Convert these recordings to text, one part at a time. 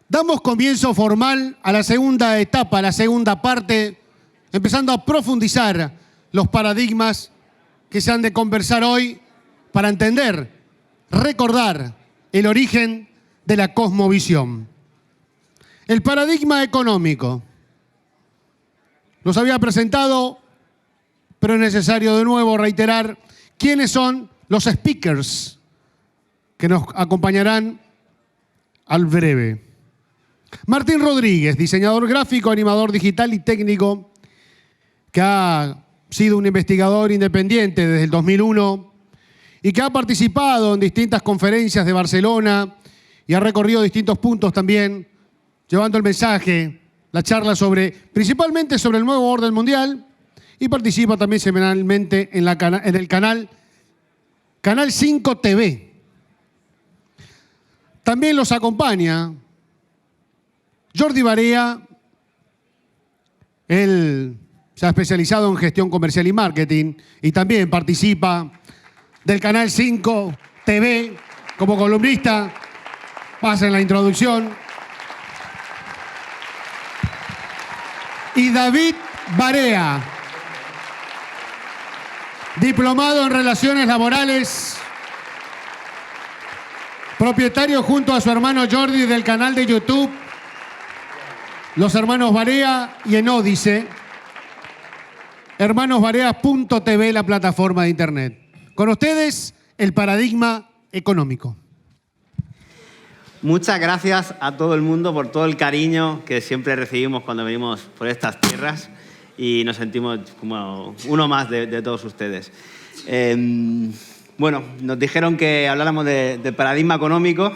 Damos comienzo formal a la segunda etapa, a la segunda parte, empezando a profundizar los paradigmas que se han de conversar hoy para entender, recordar el origen de la cosmovisión. El paradigma económico. Los había presentado, pero es necesario de nuevo reiterar quiénes son los speakers que nos acompañarán al breve. Martín Rodríguez, diseñador gráfico, animador digital y técnico, que ha sido un investigador independiente desde el 2001 y que ha participado en distintas conferencias de Barcelona y ha recorrido distintos puntos también, llevando el mensaje, la charla principalmente sobre el nuevo orden mundial, y participa también semanalmente en el canal 5 TV. También los acompaña Jordi Barea. Él se ha especializado en gestión comercial y marketing y también participa del canal 5 TV como columnista. Pasen la introducción. Y David Barea, diplomado en Relaciones Laborales, propietario junto a su hermano Jordi del canal de YouTube Los Hermanos Barea y en Ódice, hermanosbarea.tv, la plataforma de internet. Con ustedes, el paradigma económico. Muchas gracias a todo el mundo por todo el cariño que siempre recibimos cuando venimos por estas tierras y nos sentimos como uno más de todos ustedes. Bueno, nos dijeron que habláramos de paradigma económico.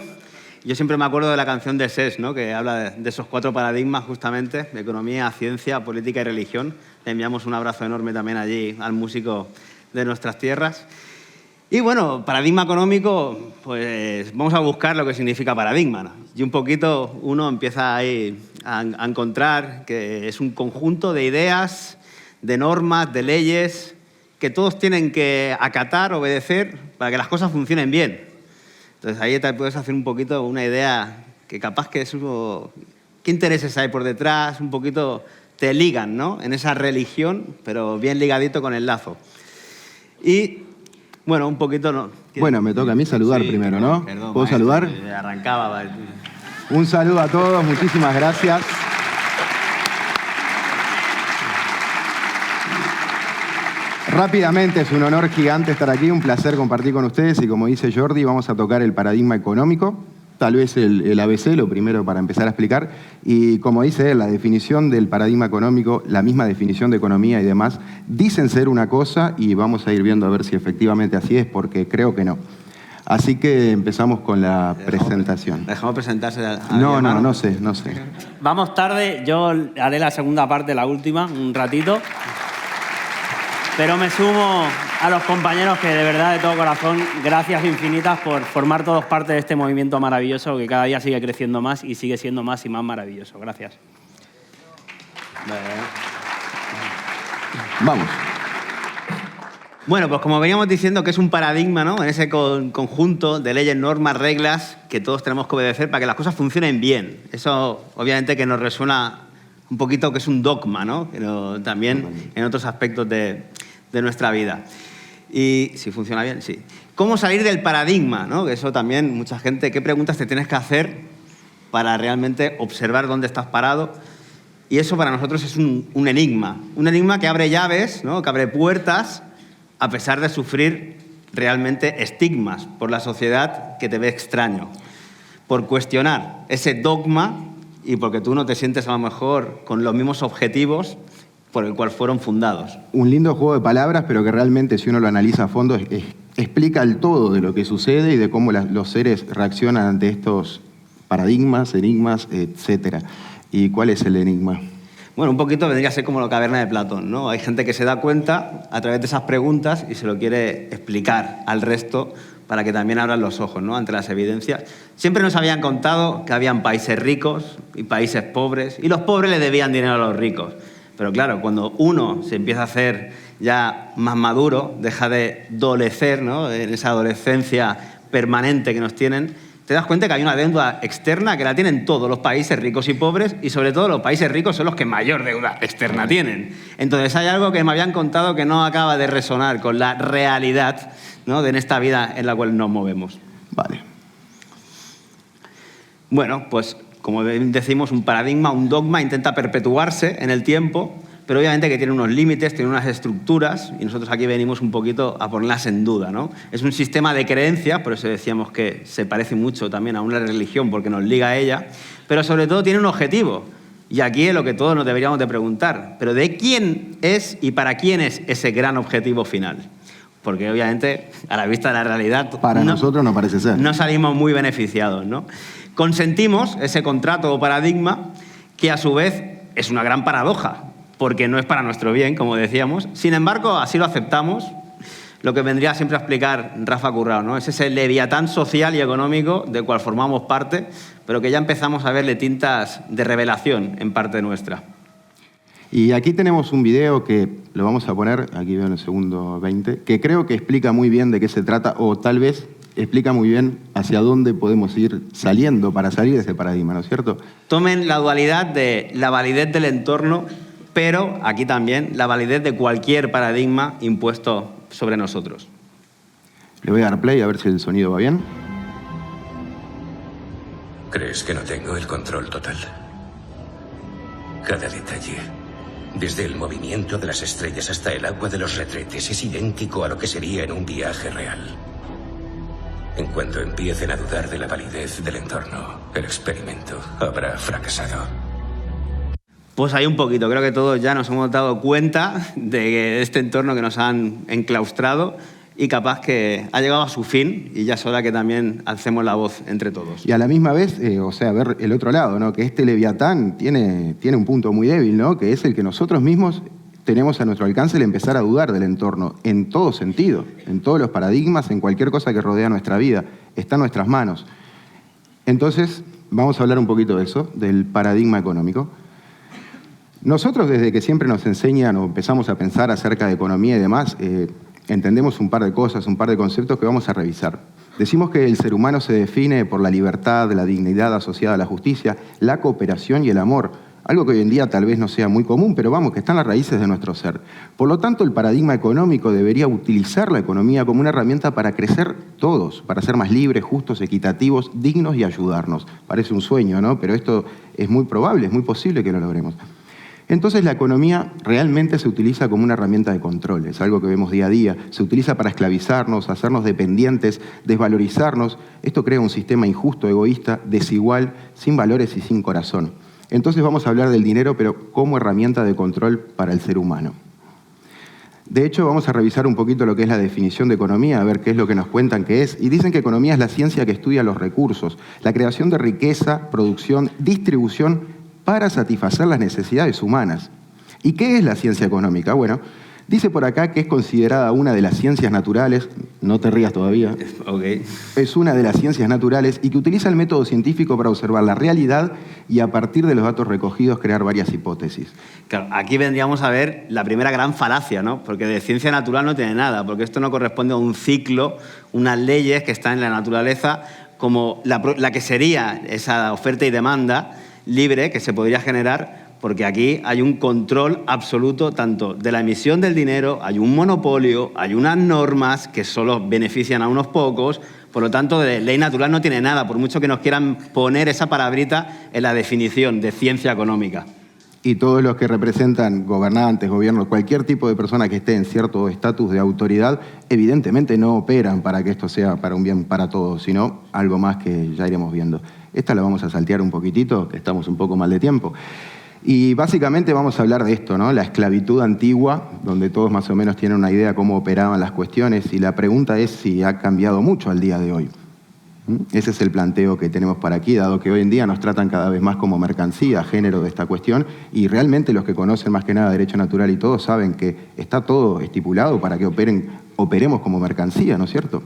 Yo siempre me acuerdo de la canción de SES, ¿no?, que habla de esos 4 paradigmas justamente, de economía, ciencia, política y religión. Le enviamos un abrazo enorme también allí al músico de nuestras tierras. Y bueno, paradigma económico, pues vamos a buscar lo que significa paradigma, ¿no? Y un poquito uno empieza ahí a encontrar que es un conjunto de ideas, de normas, de leyes, que todos tienen que acatar, obedecer, para que las cosas funcionen bien. Entonces ahí te puedes hacer un poquito una idea que capaz que es qué intereses hay por detrás, un poquito te ligan, ¿no?, en esa religión, pero bien ligadito con el lazo. Y bueno, un poquito no. Bueno, me toca a mí saludar primero, ¿no? Perdón, ¿Puedo maestro, saludar? Arrancaba. Un saludo a todos, muchísimas gracias. Rápidamente, es un honor gigante estar aquí, un placer compartir con ustedes y como dice Jordi, vamos a tocar el paradigma económico, tal vez el ABC, lo primero para empezar a explicar, y como dice él, la definición del paradigma económico, la misma definición de economía y demás, dicen ser una cosa y vamos a ir viendo a ver si efectivamente así es, porque creo que no. Así que empezamos con la presentación. ¿Dejamos presentarse a No sé. Vamos tarde, yo haré la segunda parte, la última, un ratito. Pero me sumo a los compañeros que de verdad, de todo corazón, gracias infinitas por formar todos parte de este movimiento maravilloso que cada día sigue creciendo más y sigue siendo más y más maravilloso. Gracias. Vamos. Bueno, pues como veníamos diciendo que es un paradigma, ¿no?, en ese conjunto de leyes, normas, reglas que todos tenemos que obedecer para que las cosas funcionen bien. Eso obviamente que nos resuena un poquito que es un dogma, ¿no?, pero también en otros aspectos de nuestra vida. Y si funciona bien, sí. ¿Cómo salir del paradigma, ¿no?, que eso también mucha gente, ¿qué preguntas te tienes que hacer para realmente observar dónde estás parado? Y eso para nosotros es un enigma que abre llaves, ¿no?, que abre puertas a pesar de sufrir realmente estigmas por la sociedad que te ve extraño, por cuestionar ese dogma y porque tú no te sientes a lo mejor con los mismos objetivos por el cual fueron fundados. Un lindo juego de palabras, pero que realmente si uno lo analiza a fondo explica el todo de lo que sucede y de cómo los seres reaccionan ante estos paradigmas, enigmas, etc. ¿Y cuál es el enigma? Bueno, un poquito vendría a ser como la caverna de Platón, ¿no? Hay gente que se da cuenta a través de esas preguntas y se lo quiere explicar al resto para que también abran los ojos, ¿no?, ante las evidencias. Siempre nos habían contado que habían países ricos y países pobres, y los pobres le debían dinero a los ricos. Pero claro, cuando uno se empieza a hacer ya más maduro, deja de dolecer, ¿no?, en esa adolescencia permanente que nos tienen, te te das cuenta que hay una deuda externa que la tienen todos los países ricos y pobres, y sobre todo los países ricos son los que mayor deuda externa tienen. Entonces hay algo que me habían contado que no acaba de resonar con la realidad, ¿no?, de en esta vida en la cual nos movemos. Vale. Bueno, pues como decimos, un paradigma, un dogma intenta perpetuarse en el tiempo, pero obviamente que tiene unos límites, tiene unas estructuras, y nosotros aquí venimos un poquito a ponerlas en duda, ¿no? Es un sistema de creencias, por eso decíamos que se parece mucho también a una religión porque nos liga a ella, pero sobre todo tiene un objetivo. Y aquí es lo que todos nos deberíamos de preguntar, pero ¿de quién es y para quién es ese gran objetivo final? Porque obviamente, a la vista de la realidad... Para nosotros no parece ser. No salimos muy beneficiados, ¿no? Consentimos ese contrato o paradigma que a su vez es una gran paradoja, porque no es para nuestro bien, como decíamos. Sin embargo, así lo aceptamos, lo que vendría siempre a explicar Rafa Currao, ¿no? Es ese leviatán social y económico del cual formamos parte, pero que ya empezamos a verle tintas de revelación en parte nuestra. Y aquí tenemos un video que lo vamos a poner, aquí veo en el segundo 20, que creo que explica muy bien de qué se trata, o tal vez explica muy bien hacia dónde podemos ir saliendo para salir de ese paradigma, ¿no es cierto? Tomen la dualidad de la validez del entorno, pero aquí también la validez de cualquier paradigma impuesto sobre nosotros. Le voy a dar play a ver si el sonido va bien. ¿Crees que no tengo el control total? Cada detalle, desde el movimiento de las estrellas hasta el agua de los retretes, es idéntico a lo que sería en un viaje real. En cuanto empiecen a dudar de la validez del entorno, el experimento habrá fracasado. Pues hay un poquito, creo que todos ya nos hemos dado cuenta de este entorno que nos han enclaustrado y capaz que ha llegado a su fin y ya es hora que también alcemos la voz entre todos. Y a la misma vez, ver el otro lado, ¿no? Que este leviatán tiene un punto muy débil, ¿no? Que es el que nosotros mismos tenemos a nuestro alcance el empezar a dudar del entorno, en todo sentido, en todos los paradigmas, en cualquier cosa que rodea nuestra vida, está en nuestras manos. Entonces, vamos a hablar un poquito de eso, del paradigma económico. Nosotros, desde que siempre nos enseñan o empezamos a pensar acerca de economía y demás, entendemos un par de cosas, un par de conceptos que vamos a revisar. Decimos que el ser humano se define por la libertad, la dignidad asociada a la justicia, la cooperación y el amor, algo que hoy en día tal vez no sea muy común, pero vamos, que están las raíces de nuestro ser. Por lo tanto, el paradigma económico debería utilizar la economía como una herramienta para crecer todos, para ser más libres, justos, equitativos, dignos y ayudarnos. Parece un sueño, ¿no? Pero esto es muy probable, es muy posible que lo logremos. Entonces la economía realmente se utiliza como una herramienta de control, es algo que vemos día a día, se utiliza para esclavizarnos, hacernos dependientes, desvalorizarnos. Esto crea un sistema injusto, egoísta, desigual, sin valores y sin corazón. Entonces vamos a hablar del dinero, pero como herramienta de control para el ser humano. De hecho, vamos a revisar un poquito lo que es la definición de economía, a ver qué es lo que nos cuentan que es. Y dicen que economía es la ciencia que estudia los recursos, la creación de riqueza, producción, distribución, para satisfacer las necesidades humanas. ¿Y qué es la ciencia económica? Bueno, dice por acá que es considerada una de las ciencias naturales, no te rías todavía, Okay. Es una de las ciencias naturales y que utiliza el método científico para observar la realidad y a partir de los datos recogidos crear varias hipótesis. Claro, aquí vendríamos a ver la primera gran falacia, ¿no? Porque de ciencia natural no tiene nada, porque esto no corresponde a un ciclo, unas leyes que están en la naturaleza, como la que sería esa oferta y demanda libre que se podría generar, porque aquí hay un control absoluto tanto de la emisión del dinero, hay un monopolio, hay unas normas que solo benefician a unos pocos, por lo tanto, de ley natural no tiene nada, por mucho que nos quieran poner esa palabrita en la definición de ciencia económica. Y todos los que representan gobernantes, gobiernos, cualquier tipo de persona que esté en cierto estatus de autoridad, evidentemente no operan para que esto sea para un bien para todos, sino algo más que ya iremos viendo. Esta la vamos a saltear un poquitito, que estamos un poco mal de tiempo. Y básicamente vamos a hablar de esto, ¿no? La esclavitud antigua, donde todos más o menos tienen una idea de cómo operaban las cuestiones, y la pregunta es si ha cambiado mucho al día de hoy. Ese es el planteo que tenemos para aquí, dado que hoy en día nos tratan cada vez más como mercancía, género de esta cuestión, y realmente los que conocen más que nada derecho natural y todo saben que está todo estipulado para que operemos como mercancía, ¿no es cierto?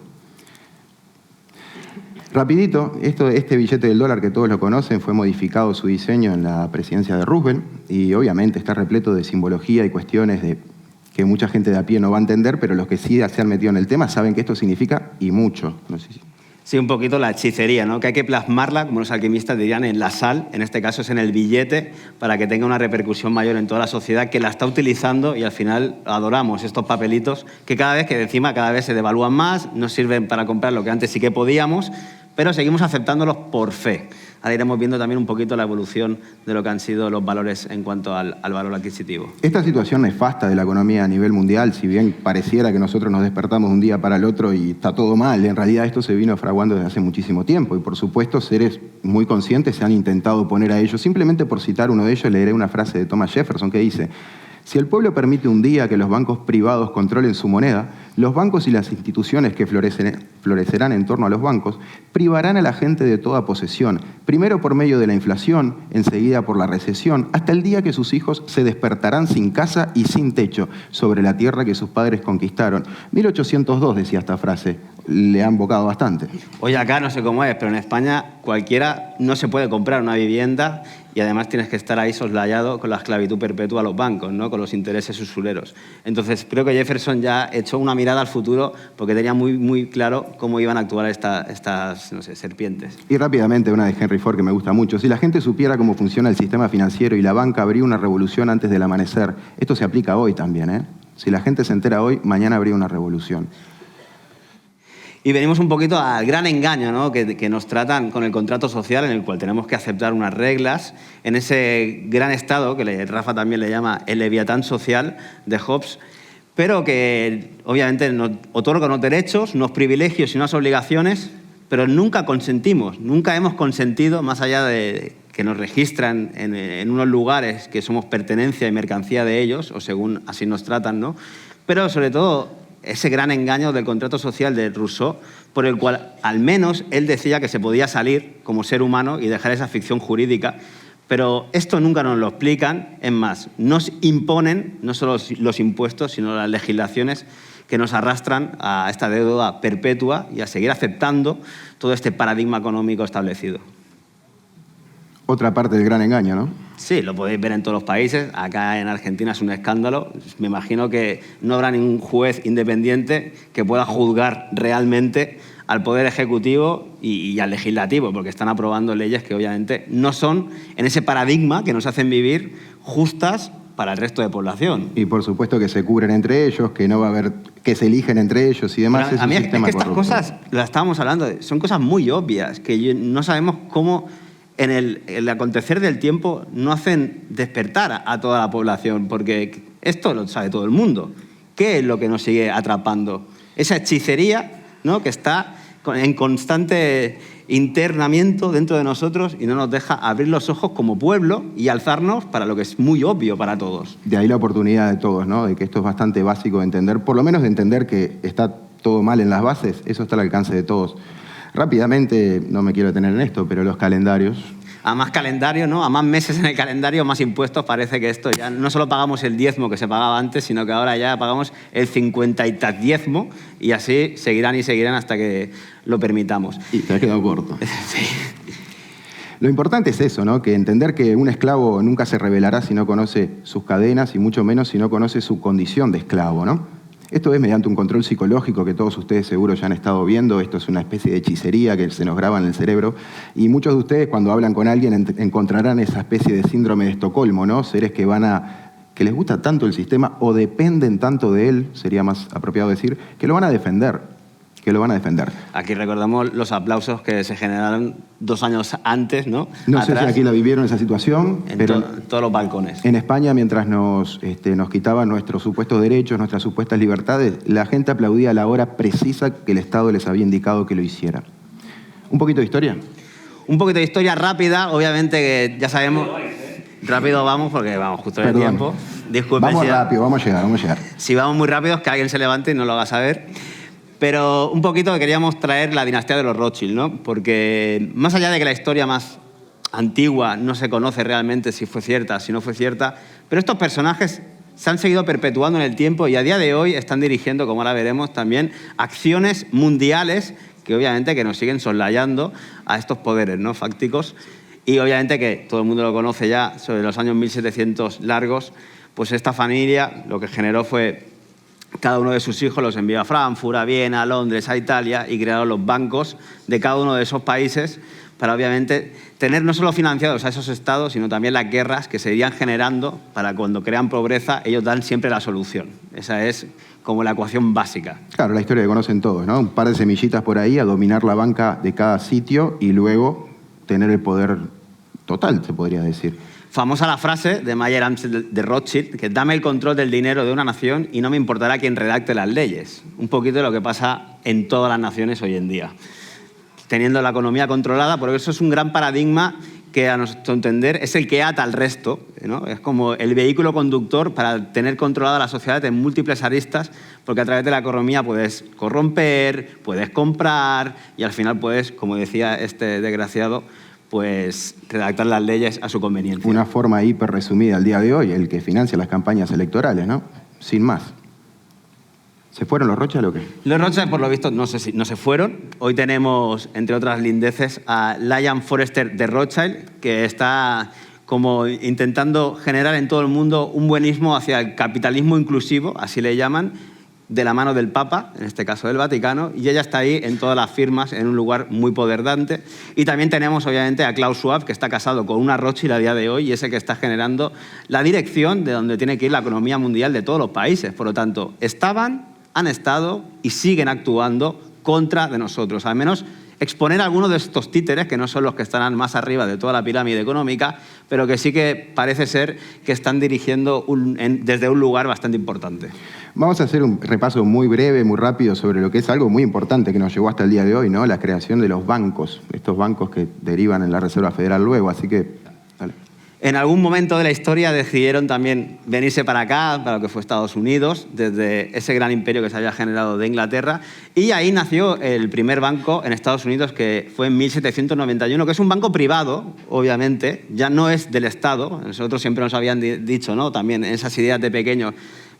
Rapidito, este billete del dólar que todos lo conocen fue modificado su diseño en la presidencia de Roosevelt y obviamente está repleto de simbología y cuestiones que mucha gente de a pie no va a entender, pero los que sí se han metido en el tema saben que esto significa y mucho. No sé si... Sí, un poquito la hechicería, ¿no? Que hay que plasmarla, como los alquimistas dirían, en la sal, en este caso es en el billete, para que tenga una repercusión mayor en toda la sociedad que la está utilizando y al final adoramos estos papelitos que cada vez se devalúan más, no sirven para comprar lo que antes sí que podíamos, pero seguimos aceptándolos por fe. Ahora iremos viendo también un poquito la evolución de lo que han sido los valores en cuanto al valor adquisitivo. Esta situación nefasta de la economía a nivel mundial, si bien pareciera que nosotros nos despertamos de un día para el otro y está todo mal, en realidad esto se vino fraguando desde hace muchísimo tiempo y por supuesto seres muy conscientes se han intentado oponer a ello. Simplemente por citar uno de ellos leeré una frase de Thomas Jefferson que dice: si el pueblo permite un día que los bancos privados controlen su moneda, los bancos y las instituciones que florecerán en torno a los bancos privarán a la gente de toda posesión, primero por medio de la inflación, enseguida por la recesión, hasta el día que sus hijos se despertarán sin casa y sin techo sobre la tierra que sus padres conquistaron. 1802 decía esta frase, le han invocado bastante. Hoy acá no sé cómo es, pero en España cualquiera no se puede comprar una vivienda y además tienes que estar ahí soslayado con la esclavitud perpetua a los bancos, ¿no? Con los intereses usureros. Entonces creo que Jefferson ya echó una mirada al futuro porque tenía muy claro cómo iban a actuar estas no sé, serpientes. Y rápidamente una de Henry Ford que me gusta mucho. Si la gente supiera cómo funciona el sistema financiero y la banca, habría una revolución antes del amanecer. Esto se aplica hoy también, ¿eh? Si la gente se entera hoy, mañana habría una revolución. Y venimos un poquito al gran engaño, ¿no? que nos tratan con el contrato social en el cual tenemos que aceptar unas reglas en ese gran estado que Rafa también le llama el leviatán social de Hobbes, pero que obviamente nos otorga unos derechos, unos privilegios y unas obligaciones, pero nunca consentimos, nunca hemos consentido, más allá de que nos registran en unos lugares que somos pertenencia y mercancía de ellos, o según así nos tratan, ¿no? Pero sobre todo ese gran engaño del contrato social de Rousseau, por el cual al menos él decía que se podía salir como ser humano y dejar esa ficción jurídica, pero esto nunca nos lo explican. Es más, nos imponen no solo los impuestos, sino las legislaciones que nos arrastran a esta deuda perpetua y a seguir aceptando todo este paradigma económico establecido. Otra parte del gran engaño, ¿no? Sí, lo podéis ver en todos los países. Acá en Argentina es un escándalo. Me imagino que no habrá ningún juez independiente que pueda juzgar realmente al Poder Ejecutivo y al Legislativo, porque están aprobando leyes que obviamente no son en ese paradigma que nos hacen vivir justas para el resto de población. Y por supuesto que se cubren entre ellos, que no va a haber, que se eligen entre ellos y demás. Pero a mí es que estas cosas, las estábamos hablando, son cosas muy obvias, que no sabemos cómo en el acontecer del tiempo no hacen despertar a toda la población, porque esto lo sabe todo el mundo. ¿Qué es lo que nos sigue atrapando? Esa hechicería, ¿no? Que está en constante internamiento dentro de nosotros y no nos deja abrir los ojos como pueblo y alzarnos para lo que es muy obvio para todos. De ahí la oportunidad de todos, ¿no? De que esto es bastante básico de entender, por lo menos de entender que está todo mal en las bases, eso está al alcance de todos. Rápidamente, no me quiero detener en esto, pero los calendarios. A más calendario, ¿no? A más meses en el calendario, más impuestos. Parece que esto ya no solo pagamos el diezmo que se pagaba antes, sino que ahora ya pagamos el 50 y tal diezmo y así seguirán y seguirán hasta que lo permitamos. Y te has quedado corto. Sí. Lo importante es eso, ¿no? Que entender que un esclavo nunca se rebelará si no conoce sus cadenas y mucho menos si no conoce su condición de esclavo, ¿no? Esto es mediante un control psicológico que todos ustedes seguro ya han estado viendo. Esto es una especie de hechicería que se nos graba en el cerebro. Y muchos de ustedes cuando hablan con alguien encontrarán esa especie de síndrome de Estocolmo, ¿no? Seres que que les gusta tanto el sistema o dependen tanto de él, sería más apropiado decir, que lo van a defender. Aquí recordamos los aplausos que se generaron 2 años antes, ¿no? No sé si aquí la vivieron esa situación, pero todos los balcones. En España, mientras nos quitaban nuestros supuestos derechos, nuestras supuestas libertades, la gente aplaudía a la hora precisa que el Estado les había indicado que lo hiciera. ¿Un poquito de historia? Un poquito de historia rápida, obviamente que ya sabemos... Rápido vamos porque vamos justo en el tiempo. Disculpen. Vamos rápido, vamos a llegar. Si vamos muy rápido, que alguien se levante y no lo haga saber. Pero un poquito queríamos traer la dinastía de los Rothschild, ¿no? Porque más allá de que la historia más antigua no se conoce realmente si fue cierta, si no fue cierta, pero estos personajes se han seguido perpetuando en el tiempo y a día de hoy están dirigiendo, como ahora veremos, también acciones mundiales que obviamente que nos siguen soslayando a estos poderes, ¿no? Fácticos. Y obviamente que todo el mundo lo conoce ya, sobre los años 1700 largos, pues esta familia lo que generó fue cada uno de sus hijos los envió a Frankfurt, a Viena, a Londres, a Italia y crearon los bancos de cada uno de esos países para obviamente tener no solo financiados a esos estados, sino también las guerras que se irían generando para cuando crean pobreza, ellos dan siempre la solución. Esa es como la ecuación básica. Claro, la historia que conocen todos, ¿no? Un par de semillitas por ahí a dominar la banca de cada sitio y luego tener el poder total, se podría decir. Famosa la frase de Mayer Amschel de Rothschild, que dame el control del dinero de una nación y no me importará quién redacte las leyes. Un poquito de lo que pasa en todas las naciones hoy en día. Teniendo la economía controlada, porque eso es un gran paradigma que a nuestro entender es el que ata al resto, ¿no? Es como el vehículo conductor para tener controlada la sociedad en múltiples aristas, porque a través de la economía puedes corromper, puedes comprar y al final puedes, como decía este desgraciado, pues redactar las leyes a su conveniencia. Una forma hiper resumida al día de hoy, el que financia las campañas electorales, ¿no? Sin más. ¿Se fueron los Rothschild o qué? Los Rothschild, por lo visto, no sé si no se fueron. Hoy tenemos, entre otras lindeces, a Lyon Forester de Rothschild, que está como intentando generar en todo el mundo un buenismo hacia el capitalismo inclusivo, así le llaman, de la mano del Papa, en este caso del Vaticano, y ella está ahí en todas las firmas, en un lugar muy poderdante. Y también tenemos, obviamente, a Klaus Schwab, que está casado con una Rothschild a día de hoy y es el que está generando la dirección de donde tiene que ir la economía mundial de todos los países. Por lo tanto, han estado y siguen actuando contra de nosotros. Al menos exponer a algunos de estos títeres, que no son los que estarán más arriba de toda la pirámide económica, pero que sí que parece ser que están dirigiendo desde un lugar bastante importante. Vamos a hacer un repaso muy breve, muy rápido sobre lo que es algo muy importante que nos llegó hasta el día de hoy, ¿no? La creación de los bancos, estos bancos que derivan en la Reserva Federal luego, así que... Dale. En algún momento de la historia decidieron también venirse para acá, para lo que fue Estados Unidos, desde ese gran imperio que se había generado de Inglaterra, y ahí nació el primer banco en Estados Unidos, que fue en 1791, que es un banco privado, obviamente, ya no es del Estado. Nosotros siempre nos habían dicho, ¿no?, también esas ideas de pequeños,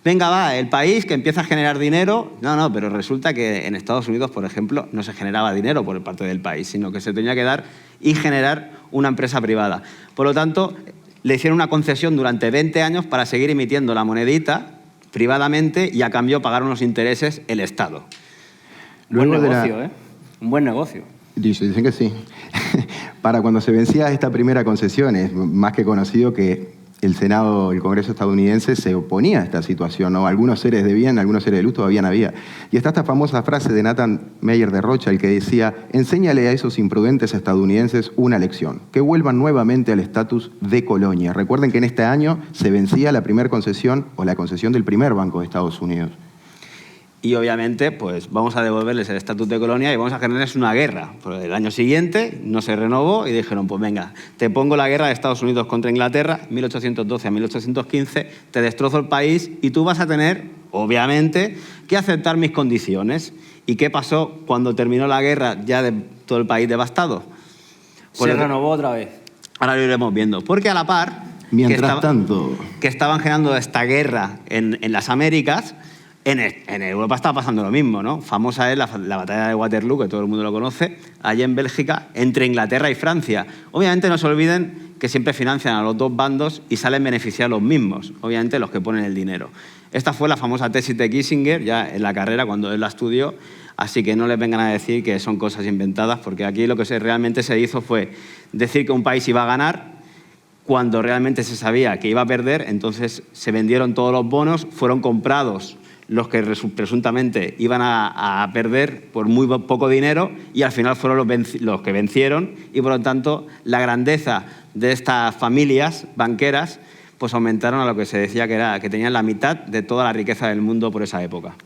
venga, va, el país que empieza a generar dinero. No, pero resulta que en Estados Unidos, por ejemplo, no se generaba dinero por parte del país, sino que se tenía que dar y generar una empresa privada. Por lo tanto, le hicieron una concesión durante 20 años para seguir emitiendo la monedita privadamente y a cambio pagar unos intereses el Estado. Luego buen negocio, ¿eh? Un buen negocio. Dicen que sí. Para cuando se vencía esta primera concesión, es más que conocido que el Senado, el Congreso estadounidense se oponía a esta situación, ¿no? Algunos seres de bien, algunos seres de luz todavía no había. Y está esta famosa frase de Nathan Meyer de Rothschild que decía: enséñale a esos imprudentes estadounidenses una lección, que vuelvan nuevamente al estatus de colonia. Recuerden que en este año se vencía la primera concesión o la concesión del primer banco de Estados Unidos. Y obviamente, pues vamos a devolverles el estatus de colonia y vamos a generarles una guerra. Pero el año siguiente no se renovó y dijeron, pues venga, te pongo la guerra de Estados Unidos contra Inglaterra, 1812 a 1815, te destrozo el país y tú vas a tener, obviamente, que aceptar mis condiciones. ¿Y qué pasó cuando terminó la guerra ya de todo el país devastado? Pues se renovó otra vez. Ahora lo iremos viendo. Porque a la par, que estaban generando esta guerra en las Américas, en Europa estaba pasando lo mismo, ¿no? Famosa es la batalla de Waterloo, que todo el mundo lo conoce, allá en Bélgica, entre Inglaterra y Francia. Obviamente no se olviden que siempre financian a los dos bandos y salen beneficiados los mismos, obviamente los que ponen el dinero. Esta fue la famosa tesis de Kissinger, ya en la carrera, cuando él la estudió, así que no les vengan a decir que son cosas inventadas, porque aquí lo que realmente se hizo fue decir que un país iba a ganar cuando realmente se sabía que iba a perder. Entonces se vendieron todos los bonos, fueron comprados los que presuntamente iban a perder por muy poco dinero y al final fueron los que vencieron y por lo tanto la grandeza de estas familias banqueras pues aumentaron a lo que se decía que tenían la mitad de toda la riqueza del mundo por esa época.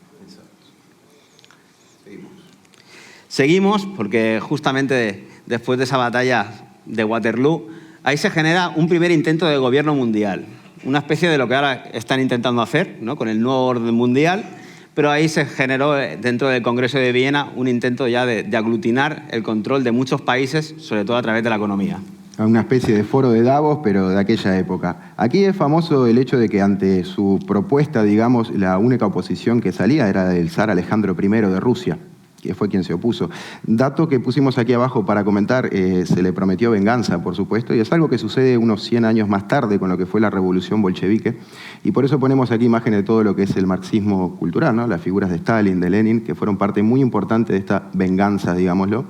Seguimos porque justamente después de esa batalla de Waterloo ahí se genera un primer intento de gobierno mundial. Una especie de lo que ahora están intentando hacer, ¿no?, con el nuevo orden mundial, pero ahí se generó dentro del Congreso de Viena un intento ya de aglutinar el control de muchos países, sobre todo a través de la economía. Una especie de foro de Davos, pero de aquella época. Aquí es famoso el hecho de que ante su propuesta, digamos, la única oposición que salía era del zar Alejandro I de Rusia. que fue quien se opuso. Dato que pusimos aquí abajo para comentar, se le prometió venganza, por supuesto, y es algo que sucede unos 100 años más tarde con lo que fue la revolución bolchevique, y por eso ponemos aquí imágenes de todo lo que es el marxismo cultural, ¿no? Las figuras de Stalin, de Lenin, que fueron parte muy importante de esta venganza, digámoslo,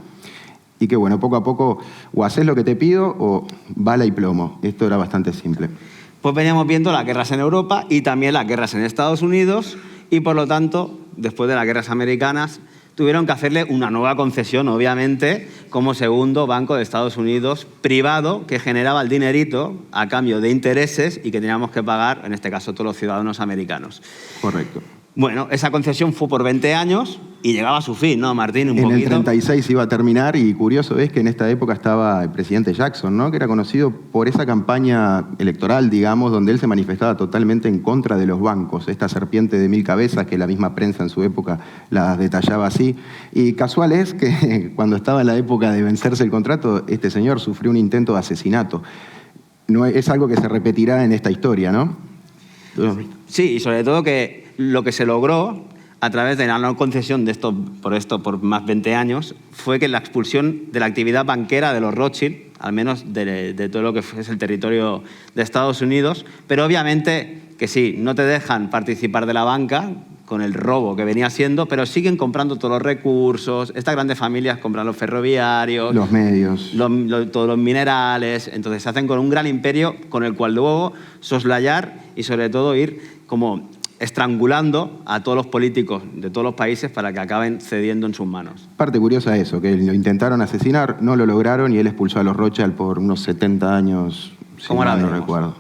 y que bueno, poco a poco o haces lo que te pido o bala y plomo. Esto era bastante simple. Pues veníamos viendo las guerras en Europa y también las guerras en Estados Unidos, y por lo tanto, después de las guerras americanas, tuvieron que hacerle una nueva concesión, obviamente, como segundo banco de Estados Unidos privado que generaba el dinerito a cambio de intereses y que teníamos que pagar, en este caso, todos los ciudadanos americanos. Correcto. Bueno, esa concesión fue por 20 años y llegaba a su fin, ¿no, Martín? En el 36 iba a terminar, y curioso es que en esta época estaba el presidente Jackson, ¿no? Que era conocido por esa campaña electoral, digamos, donde él se manifestaba totalmente en contra de los bancos, esta serpiente de 1000 cabezas que la misma prensa en su época la detallaba así. Y casual es que cuando estaba en la época de vencerse el contrato, este señor sufrió un intento de asesinato. No es algo que se repetirá en esta historia, ¿no? Sí, y sobre todo que lo que se logró a través de la no concesión de por más 20 años fue que la expulsión de la actividad banquera de los Rothschild, al menos de todo lo que es el territorio de Estados Unidos, pero obviamente que sí, no te dejan participar de la banca con el robo que venía siendo, pero siguen comprando todos los recursos, estas grandes familias compran los ferroviarios, los medios, todos los minerales, entonces se hacen con un gran imperio con el cual luego soslayar y sobre todo ir como estrangulando a todos los políticos de todos los países para que acaben cediendo en sus manos. Parte curiosa es eso, que lo intentaron asesinar, no lo lograron y él expulsó a los Rothschild por unos 70 años, si mal no recuerdo.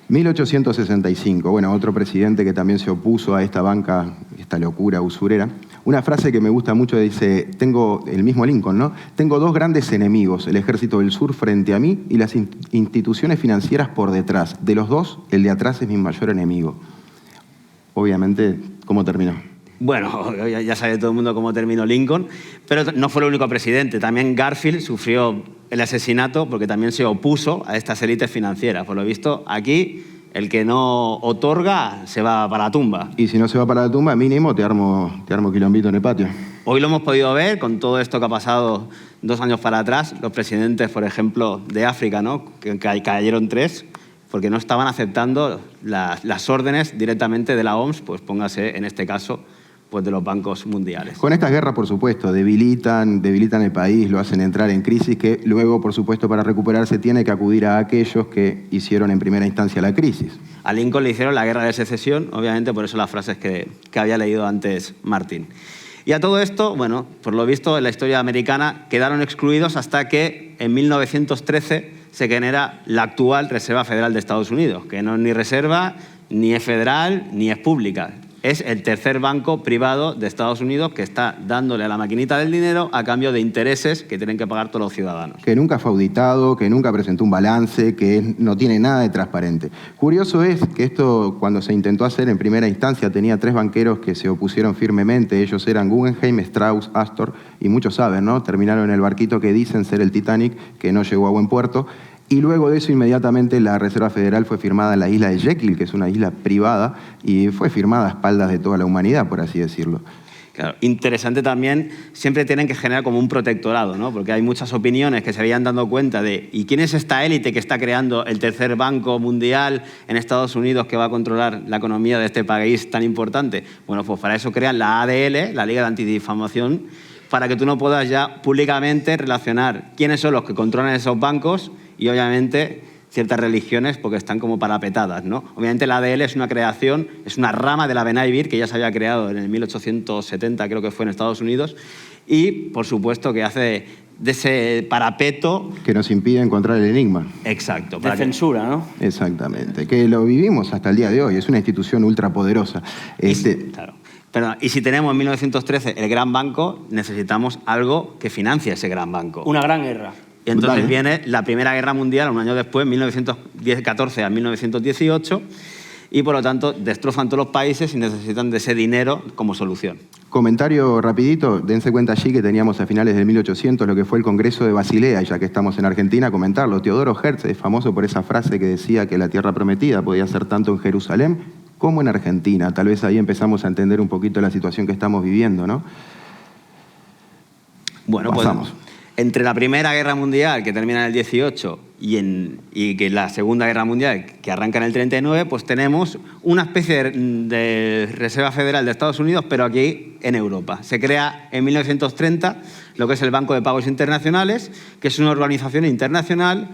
1865, bueno, otro presidente que también se opuso a esta banca, esta locura usurera. Una frase que me gusta mucho dice, el mismo Lincoln, ¿no? Tengo dos grandes enemigos, el ejército del sur frente a mí y las instituciones financieras por detrás. De los dos, el de atrás es mi mayor enemigo. Obviamente, ¿cómo terminó? Bueno, ya sabe todo el mundo cómo terminó Lincoln, pero no fue el único presidente. También Garfield sufrió el asesinato porque también se opuso a estas élites financieras. Por lo visto, aquí el que no otorga se va para la tumba. Y si no se va para la tumba, mínimo te armo quilombito en el patio. Hoy lo hemos podido ver con todo esto que ha pasado 2 años para atrás. Los presidentes, por ejemplo, de África, ¿no? Que cayeron 3 porque no estaban aceptando las órdenes directamente de la OMS, pues póngase en este caso pues de los bancos mundiales. Con estas guerras, por supuesto, debilitan el país, lo hacen entrar en crisis, que luego, por supuesto, para recuperarse tiene que acudir a aquellos que hicieron en primera instancia la crisis. A Lincoln le hicieron la guerra de secesión, obviamente por eso las frases que había leído antes Martín. Y a todo esto, bueno, por lo visto en la historia americana quedaron excluidos hasta que en 1913 se genera la actual Reserva Federal de Estados Unidos, que no es ni reserva, ni es federal, ni es pública. Es el tercer banco privado de Estados Unidos que está dándole a la maquinita del dinero a cambio de intereses que tienen que pagar todos los ciudadanos. Que nunca fue auditado, que nunca presentó un balance, que no tiene nada de transparente. Curioso es que esto, cuando se intentó hacer en primera instancia, tenía 3 banqueros que se opusieron firmemente. Ellos eran Guggenheim, Strauss, Astor, y muchos saben, ¿no? Terminaron en el barquito que dicen ser el Titanic, que no llegó a buen puerto. Y luego de eso, inmediatamente, la Reserva Federal fue firmada en la isla de Jekyll, que es una isla privada, y fue firmada a espaldas de toda la humanidad, por así decirlo. Claro, interesante también, siempre tienen que generar como un protectorado, ¿no? Porque hay muchas opiniones que se habían dado cuenta de ¿y quién es esta élite que está creando el tercer banco mundial en Estados Unidos que va a controlar la economía de este país tan importante? Bueno, pues para eso crean la ADL, la Liga de Antidifamación, para que tú no puedas ya públicamente relacionar quiénes son los que controlan esos bancos y obviamente ciertas religiones porque están como parapetadas, ¿no? Obviamente la ADL es una creación, es una rama de la Benaivir que ya se había creado en el 1870, creo que fue en Estados Unidos, y por supuesto que hace de ese parapeto... Que nos impide encontrar el enigma. Exacto. De censura, ¿no? Exactamente, que lo vivimos hasta el día de hoy, es una institución ultrapoderosa. Claro. Perdón, y si tenemos en 1913 el gran banco, necesitamos algo que financie ese gran banco. Una gran guerra. Y entonces viene la Primera Guerra Mundial, un año después, 1914 a 1918, y por lo tanto destrozan todos los países y necesitan de ese dinero como solución. Comentario rapidito, dense cuenta allí que teníamos a finales de 1800 lo que fue el Congreso de Basilea, y ya que estamos en Argentina, comentarlo. Teodoro Hertz es famoso por esa frase que decía que la tierra prometida podía ser tanto en Jerusalén como en Argentina. Tal vez ahí empezamos a entender un poquito la situación que estamos viviendo, ¿no? Bueno, pasamos. Pues entre la Primera Guerra Mundial, que termina en el 18, y que la Segunda Guerra Mundial, que arranca en el 39, pues tenemos una especie de Reserva Federal de Estados Unidos, pero aquí en Europa. Se crea en 1930 lo que es el Banco de Pagos Internacionales, que es una organización internacional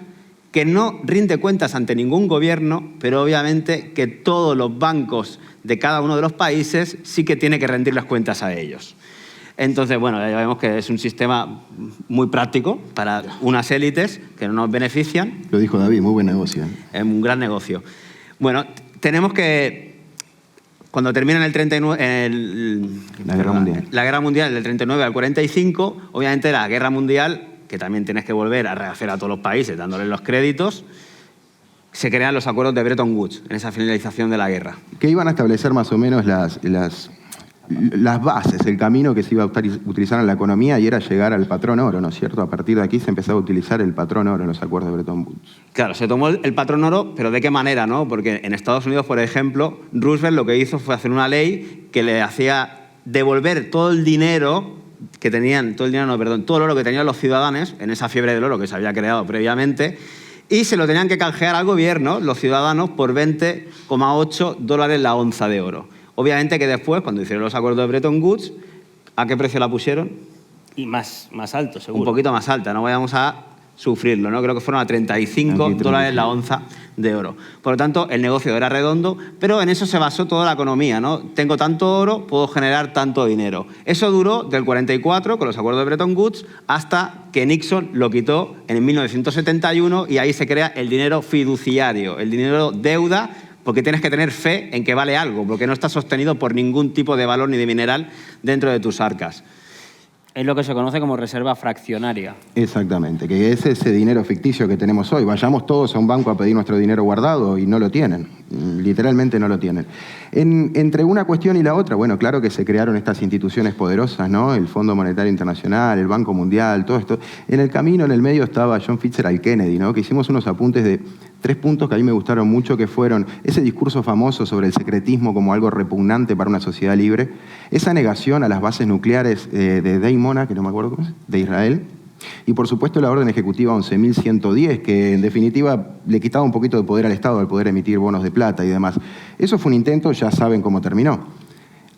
que no rinde cuentas ante ningún gobierno, pero obviamente que todos los bancos de cada uno de los países sí que tiene que rendirles cuentas a ellos. Entonces, bueno, ya vemos que es un sistema muy práctico para unas élites que no nos benefician. Lo dijo David, muy buen negocio. Es un gran negocio. Bueno, tenemos que, cuando termina en el 39, La Guerra Mundial del 39 al 45, obviamente la Guerra Mundial, que también tienes que volver a rehacer a todos los países dándoles los créditos, se crean los acuerdos de Bretton Woods en esa finalización de la guerra. Que iban a establecer más o menos las bases, el camino que se iba a utilizar en la economía, y era llegar al patrón oro, ¿no es cierto? A partir de aquí se empezaba a utilizar el patrón oro en los acuerdos de Bretton Woods. Claro, se tomó el patrón oro, pero ¿de qué manera, no? Porque en Estados Unidos, por ejemplo, Roosevelt lo que hizo fue hacer una ley que le hacía devolver todo el dinero que tenían, todo el oro que tenían los ciudadanos en esa fiebre del oro que se había creado previamente, y se lo tenían que canjear al gobierno, los ciudadanos, por $20,8 la onza de oro. Obviamente que después, cuando hicieron los acuerdos de Bretton Woods, ¿a qué precio la pusieron? Y más alto, seguro. Un poquito más alta, no vayamos a sufrirlo, ¿no? Creo que fueron a $35 la onza de oro. Por lo tanto, el negocio era redondo, pero en eso se basó toda la economía, ¿no? Tengo tanto oro, puedo generar tanto dinero. Eso duró del 44, con los acuerdos de Bretton Woods, hasta que Nixon lo quitó en 1971, y ahí se crea el dinero fiduciario, el dinero deuda, porque tienes que tener fe en que vale algo, porque no está sostenido por ningún tipo de valor ni de mineral dentro de tus arcas. Es lo que se conoce como reserva fraccionaria. Exactamente, que es ese dinero ficticio que tenemos hoy. Vayamos todos a un banco a pedir nuestro dinero guardado y no lo tienen, literalmente no lo tienen. Entre una cuestión y la otra, bueno, claro que se crearon estas instituciones poderosas, ¿no? El Fondo Monetario Internacional, el Banco Mundial, todo esto. En el camino, en el medio, estaba John Fitzgerald Kennedy, ¿no? Que hicimos unos apuntes de 3 puntos que a mí me gustaron mucho, que fueron ese discurso famoso sobre el secretismo como algo repugnante para una sociedad libre, esa negación a las bases nucleares de Daimona, que no me acuerdo cómo es, de Israel, y por supuesto la orden ejecutiva 11.110, que en definitiva le quitaba un poquito de poder al Estado al poder emitir bonos de plata y demás. Eso fue un intento, ya saben cómo terminó.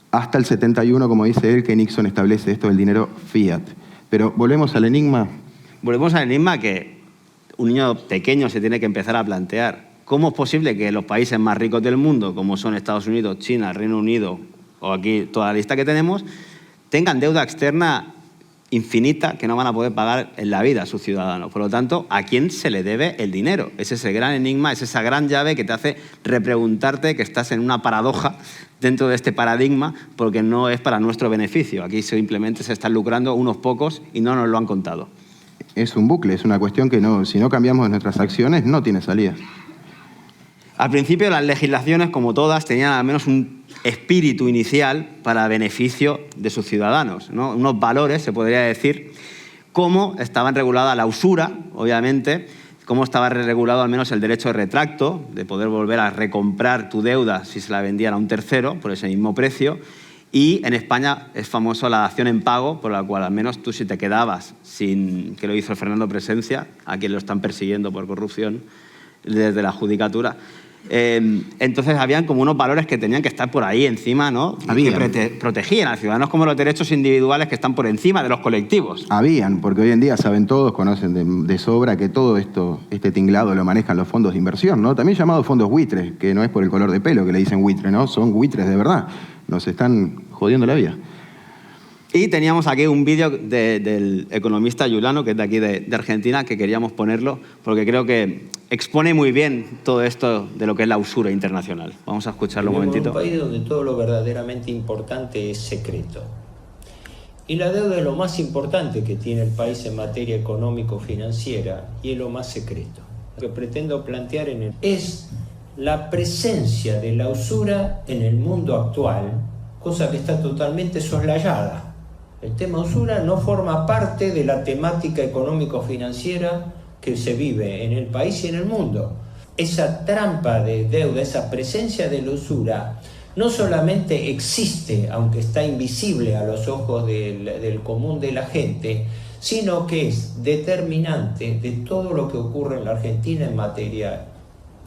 Hasta el 71, como dice él, que Nixon establece esto del dinero fiat. Pero volvemos al enigma. Volvemos al enigma que un niño pequeño se tiene que empezar a plantear. ¿Cómo es posible que los países más ricos del mundo, como son Estados Unidos, China, Reino Unido, o aquí toda la lista que tenemos, tengan deuda externa infinita que no van a poder pagar en la vida a sus ciudadanos? Por lo tanto, ¿a quién se le debe el dinero? Ese es el gran enigma, es esa gran llave que te hace repreguntarte que estás en una paradoja dentro de este paradigma, porque no es para nuestro beneficio. Aquí simplemente se están lucrando unos pocos y no nos lo han contado. Es un bucle, es una cuestión que si no cambiamos nuestras acciones no tiene salida. Al principio las legislaciones, como todas, tenían al menos un espíritu inicial para beneficio de sus ciudadanos, ¿no? Unos valores, se podría decir, cómo estaban reguladas la usura, obviamente, cómo estaba regulado al menos el derecho de retracto, de poder volver a recomprar tu deuda si se la vendían a un tercero por ese mismo precio. Y en España es famoso la dación en pago, por la cual al menos tú, si te quedabas sin, que lo hizo Fernando Presencia, a quien lo están persiguiendo por corrupción desde la judicatura. Entonces habían como unos valores que tenían que estar por ahí encima, ¿no? Que protegían a los ciudadanos, como los derechos individuales que están por encima de los colectivos. Habían, porque hoy en día saben todos, conocen de sobra que todo esto, este tinglado lo manejan los fondos de inversión, ¿no? También llamados fondos buitres, que no es por el color de pelo que le dicen buitre, ¿no? Son buitres de verdad. Nos están jodiendo la vida. Y teníamos aquí un vídeo del economista Yulano, que es de aquí de Argentina, que queríamos ponerlo porque creo que expone muy bien todo esto de lo que es la usura internacional. Vamos a escucharlo un momentito. En un país donde todo lo verdaderamente importante es secreto. Y la deuda es lo más importante que tiene el país en materia económico-financiera y es lo más secreto. Lo que pretendo plantear es la presencia de la usura en el mundo actual, cosa que está totalmente soslayada. El tema usura no forma parte de la temática económico-financiera que se vive en el país y en el mundo. Esa trampa de deuda, esa presencia de la usura, no solamente existe, aunque está invisible a los ojos del común de la gente, sino que es determinante de todo lo que ocurre en la Argentina en materia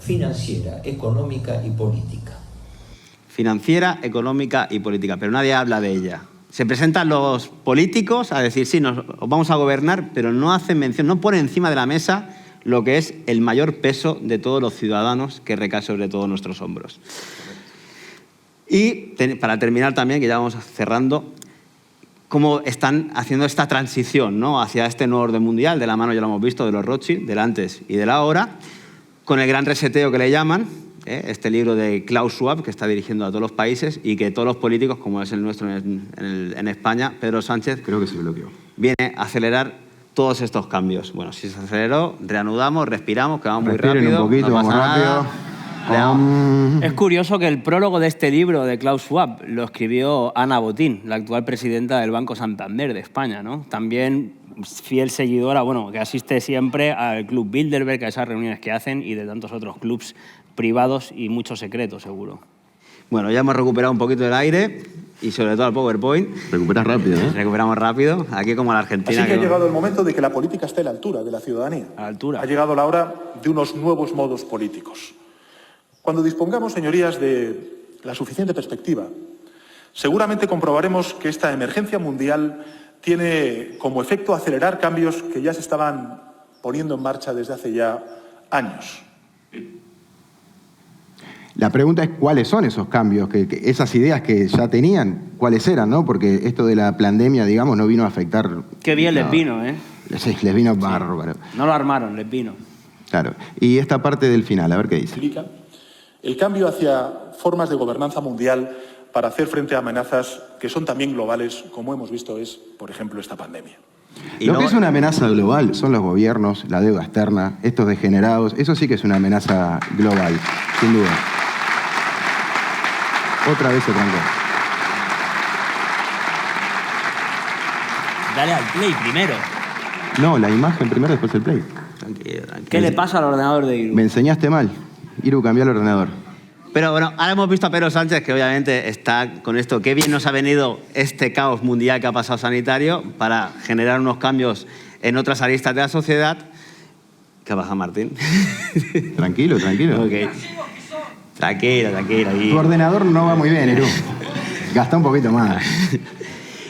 financiera, económica y política. Financiera, económica y política, pero nadie habla de ella. Se presentan los políticos a decir, sí, nos vamos a gobernar, pero no hacen mención, no ponen encima de la mesa lo que es el mayor peso de todos los ciudadanos que recae sobre todos nuestros hombros. Y para terminar también, que ya vamos cerrando, cómo están haciendo esta transición, ¿no?, hacia este nuevo orden mundial, de la mano, ya lo hemos visto, de los Rothschild, del antes y del ahora, con el gran reseteo que le llaman, este libro de Klaus Schwab, que está dirigiendo a todos los países y que todos los políticos, como es el nuestro en España, Pedro Sánchez, Creo que se bloqueó. viene a acelerar todos estos cambios. Bueno, si se aceleró, reanudamos, respiramos, que vamos muy Respiren rápido. un poquito, no vamos pasa rápido. nada. Es curioso que el prólogo de este libro de Klaus Schwab lo escribió Ana Botín, la actual presidenta del Banco Santander de España, ¿no? También fiel seguidora, bueno, que asiste siempre al Club Bilderberg, a esas reuniones que hacen y de tantos otros clubs privados y muchos secretos, seguro. Bueno, ya hemos recuperado un poquito el aire y sobre todo el PowerPoint. Recuperas rápido, ¿eh? Recuperamos rápido, aquí como la Argentina. Así que ha llegado el momento de que la política esté a la altura de la ciudadanía. A la altura. Ha llegado la hora de unos nuevos modos políticos. Cuando dispongamos, señorías, de la suficiente perspectiva, seguramente comprobaremos que esta emergencia mundial tiene como efecto acelerar cambios que ya se estaban poniendo en marcha desde hace ya años. La pregunta es cuáles son esos cambios, que esas ideas que ya tenían, cuáles eran, ¿no? Porque esto de la pandemia, digamos, no vino a afectar... Qué bien les vino, ¿eh? Sí, les vino bárbaro. No lo armaron, les vino. Claro. Y esta parte del final, a ver qué dice. Implica el cambio hacia formas de gobernanza mundial para hacer frente a amenazas que son también globales, como hemos visto es, por ejemplo, esta pandemia. Lo que es una amenaza global son los gobiernos, la deuda externa, estos degenerados, eso sí que es una amenaza global, sin duda. Otra vez se trancó. Dale al play primero. No, la imagen primero, después el play. Tranquilo, tranquilo. ¿Qué le pasa al ordenador de Iru? Me enseñaste mal. Iru, cambiá el ordenador. Pero bueno, ahora hemos visto a Pedro Sánchez, que obviamente está con esto. Qué bien nos ha venido este caos mundial que ha pasado sanitario para generar unos cambios en otras aristas de la sociedad. ¿Qué pasa, Martín? Tranquilo, tranquilo. Ok. Tranquilo, tranquilo. Y... Tu ordenador no va muy bien, Iru. Gasta un poquito más.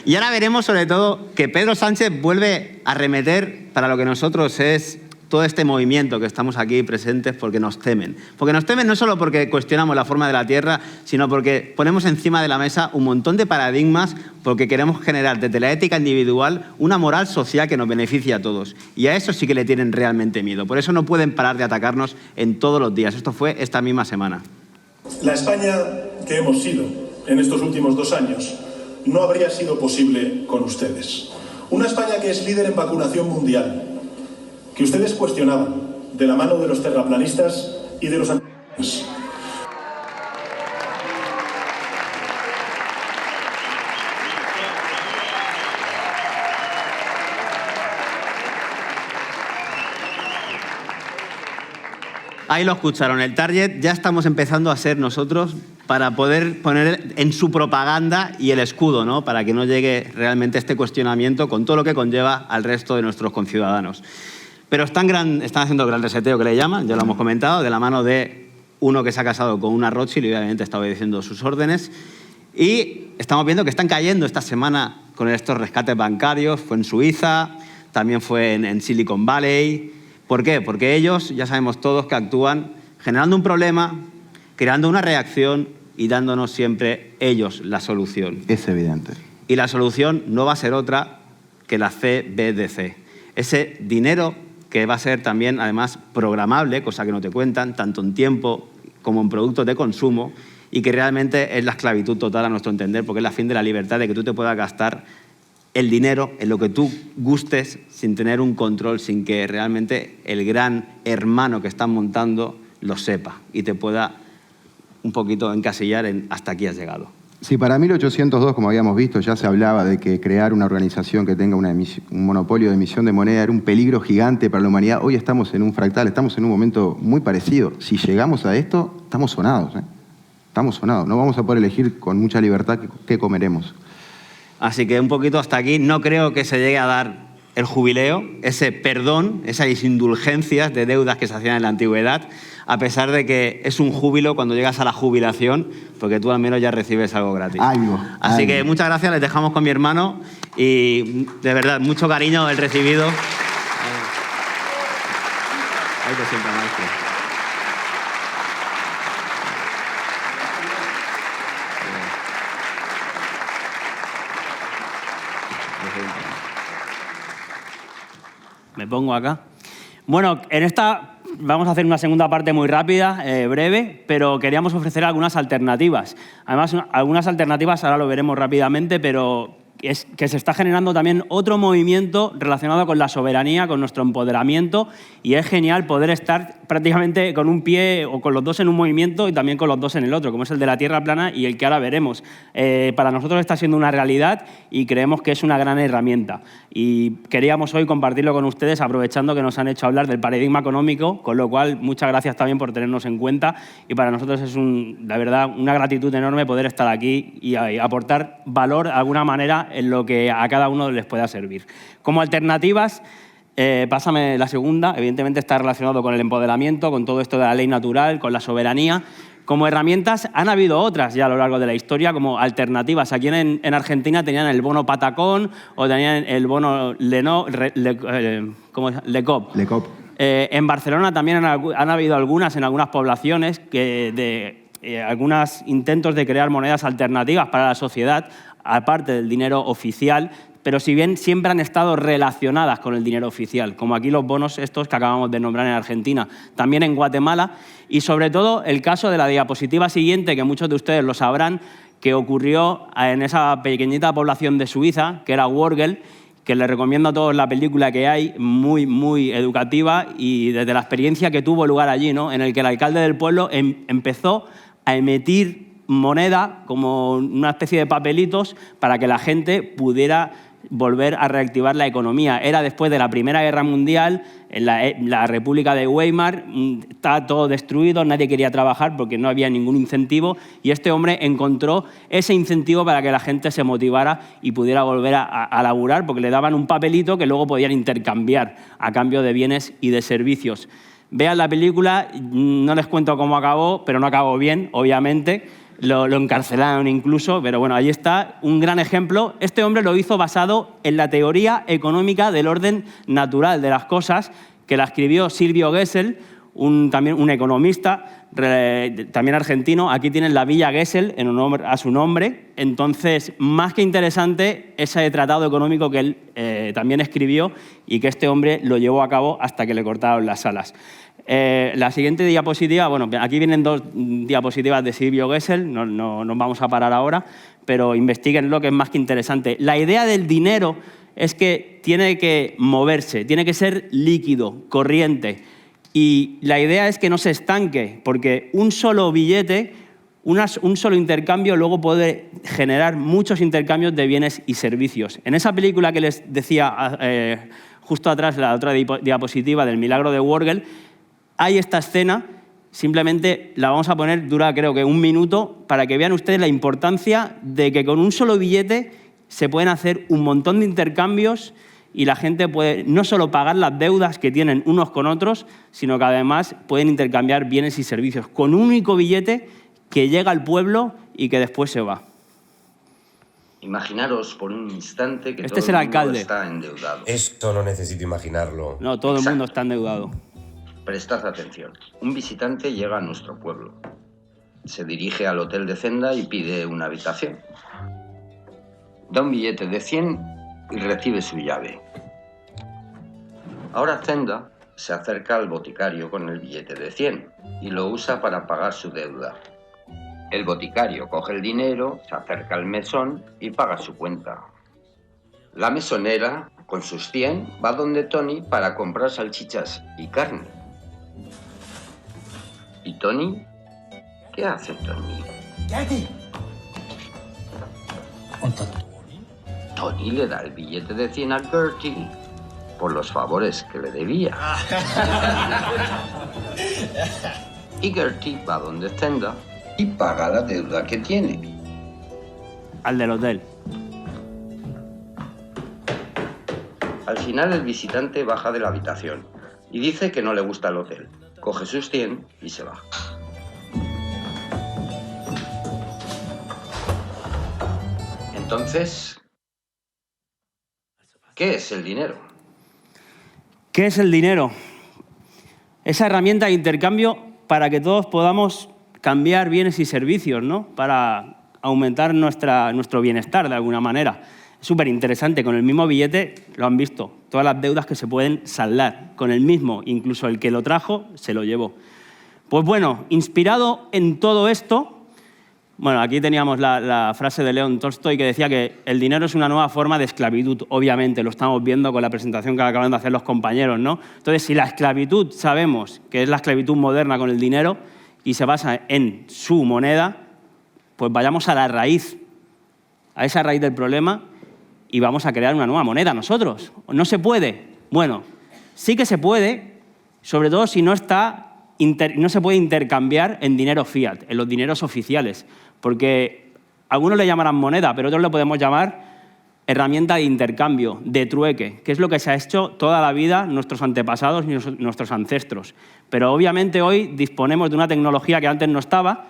Y ahora veremos sobre todo que Pedro Sánchez vuelve a remeter para lo que nosotros es todo este movimiento que estamos aquí presentes porque nos temen. Porque nos temen no solo porque cuestionamos la forma de la Tierra, sino porque ponemos encima de la mesa un montón de paradigmas porque queremos generar desde la ética individual una moral social que nos beneficie a todos. Y a eso sí que le tienen realmente miedo. Por eso no pueden parar de atacarnos en todos los días. Esto fue esta misma semana. La España que hemos sido en estos últimos 2 años no habría sido posible con ustedes. Una España que es líder en vacunación mundial, que ustedes cuestionaban de la mano de los terraplanistas y de los antivacunas. Ahí lo escucharon, el target ya estamos empezando a ser nosotros para poder poner en su propaganda y el escudo, ¿no? Para que no llegue realmente este cuestionamiento con todo lo que conlleva al resto de nuestros conciudadanos. Pero están haciendo gran reseteo, que le llaman, ya lo hemos comentado, de la mano de uno que se ha casado con una Rothschild y obviamente está obedeciendo sus órdenes. Y estamos viendo que están cayendo esta semana con estos rescates bancarios, fue en Suiza, también fue en Silicon Valley. ¿Por qué? Porque ellos, ya sabemos todos, que actúan generando un problema, creando una reacción y dándonos siempre ellos la solución. Es evidente. Y la solución no va a ser otra que la CBDC. Ese dinero que va a ser también, además, programable, cosa que no te cuentan, tanto en tiempo como en productos de consumo, y que realmente es la esclavitud total a nuestro entender, porque es la fin de la libertad de que tú te puedas gastar el dinero en lo que tú gustes sin tener un control, sin que realmente el gran hermano que están montando lo sepa y te pueda un poquito encasillar en hasta aquí has llegado. Sí, para 1802, como habíamos visto, ya se hablaba de que crear una organización que tenga un monopolio de emisión de moneda era un peligro gigante para la humanidad. Hoy estamos en un fractal, estamos en un momento muy parecido. Si llegamos a esto, estamos sonados, ¿eh? Estamos sonados. No vamos a poder elegir con mucha libertad qué comeremos. Así que un poquito hasta aquí. No creo que se llegue a dar el jubileo, ese perdón, esas indulgencias de deudas que se hacían en la antigüedad, a pesar de que es un júbilo cuando llegas a la jubilación, porque tú al menos ya recibes algo gratis. Así que muchas gracias, les dejamos con mi hermano y de verdad, mucho cariño el recibido. Ahí te sientas, maestro. Me pongo acá. Bueno, en esta vamos a hacer una segunda parte muy rápida, breve, pero queríamos ofrecer algunas alternativas. Además, algunas alternativas, ahora lo veremos rápidamente, pero es que se está generando también otro movimiento relacionado con la soberanía, con nuestro empoderamiento, y es genial poder estar prácticamente con un pie o con los dos en un movimiento y también con los dos en el otro, como es el de la Tierra plana y el que ahora veremos. Para nosotros está siendo una realidad y creemos que es una gran herramienta. Y queríamos hoy compartirlo con ustedes, aprovechando que nos han hecho hablar del paradigma económico, con lo cual muchas gracias también por tenernos en cuenta, y para nosotros es la verdad una gratitud enorme poder estar aquí y aportar valor de alguna manera en lo que a cada uno les pueda servir. Como alternativas, pásame la segunda, evidentemente está relacionado con el empoderamiento, con todo esto de la ley natural, con la soberanía. Como herramientas han habido otras ya a lo largo de la historia como alternativas. Aquí en Argentina tenían el bono Patacón o tenían el bono LECOP. En Barcelona también han habido algunas en algunas poblaciones algunos intentos de crear monedas alternativas para la sociedad, aparte del dinero oficial, pero si bien siempre han estado relacionadas con el dinero oficial, como aquí los bonos estos que acabamos de nombrar en Argentina, también en Guatemala, y sobre todo el caso de la diapositiva siguiente, que muchos de ustedes lo sabrán, que ocurrió en esa pequeñita población de Suiza, que era Worgel, que les recomiendo a todos la película que hay, muy, muy educativa, y desde la experiencia que tuvo lugar allí, ¿no?, en el que el alcalde del pueblo empezó a emitir moneda como una especie de papelitos para que la gente pudiera volver a reactivar la economía. Era después de la Primera Guerra Mundial, en la República de Weimar, está todo destruido, nadie quería trabajar porque no había ningún incentivo, y este hombre encontró ese incentivo para que la gente se motivara y pudiera volver a laburar, porque le daban un papelito que luego podían intercambiar a cambio de bienes y de servicios. Vean la película, no les cuento cómo acabó, pero no acabó bien, obviamente. Lo encarcelaron incluso, pero bueno, ahí está un gran ejemplo. Este hombre lo hizo basado en la teoría económica del orden natural de las cosas, que la escribió Silvio Gesell, también un economista, también argentino. Aquí tienen la Villa Gesell en honor a su nombre. Entonces, más que interesante ese tratado económico que él también escribió y que este hombre lo llevó a cabo hasta que le cortaron las alas. La siguiente diapositiva, bueno, aquí vienen dos diapositivas de Silvio Gesell, no nos vamos a parar ahora, pero investiguenlo, que es más que interesante. La idea del dinero es que tiene que moverse, tiene que ser líquido, corriente, y la idea es que no se estanque, porque un solo billete, un solo intercambio luego puede generar muchos intercambios de bienes y servicios. En esa película que les decía justo atrás, la otra diapositiva del milagro de Worgel, hay esta escena, simplemente la vamos a poner, dura creo que 1 minuto, para que vean ustedes la importancia de que con un solo billete se pueden hacer un montón de intercambios y la gente puede no solo pagar las deudas que tienen unos con otros, sino que además pueden intercambiar bienes y servicios con un único billete que llega al pueblo y que después se va. Imaginaros por un instante que este todo es el alcalde. Está endeudado. Esto no necesito imaginarlo. No, todo el mundo está endeudado. Prestad atención. Un visitante llega a nuestro pueblo. Se dirige al hotel de Zenda y pide una habitación. Da un billete de 100 y recibe su llave. Ahora Zenda se acerca al boticario con el billete de 100 y lo usa para pagar su deuda. El boticario coge el dinero, se acerca al mesón y paga su cuenta. La mesonera, con sus 100, va donde Tony para comprar salchichas y carne. ¿Y Tony? ¿Qué hace Tony? Tony le da el billete de 100 a Gertie por los favores que le debía. Y Gertie va donde Zenda y paga la deuda que tiene. Al del hotel. Al final el visitante baja de la habitación y dice que no le gusta el hotel. Coge sus 100 y se va. Entonces, ¿qué es el dinero? ¿Qué es el dinero? Esa herramienta de intercambio para que todos podamos cambiar bienes y servicios, ¿no? Para aumentar nuestro bienestar de alguna manera. Es súper interesante. Con el mismo billete, lo han visto, todas las deudas que se pueden saldar. Con el mismo, incluso el que lo trajo, se lo llevó. Pues bueno, inspirado en todo esto, bueno, aquí teníamos la frase de León Tolstoy que decía que el dinero es una nueva forma de esclavitud. Obviamente, lo estamos viendo con la presentación que acaban de hacer los compañeros, ¿no? Entonces, si la esclavitud sabemos que es la esclavitud moderna con el dinero y se basa en su moneda, pues vayamos a la raíz, a esa raíz del problema y vamos a crear una nueva moneda nosotros. ¿No se puede? Bueno, sí que se puede, sobre todo si no se puede intercambiar en dinero fiat, en los dineros oficiales, porque algunos le llamarán moneda, pero otros le podemos llamar herramienta de intercambio, de trueque, que es lo que se ha hecho toda la vida nuestros antepasados y nuestros ancestros. Pero obviamente hoy disponemos de una tecnología que antes no estaba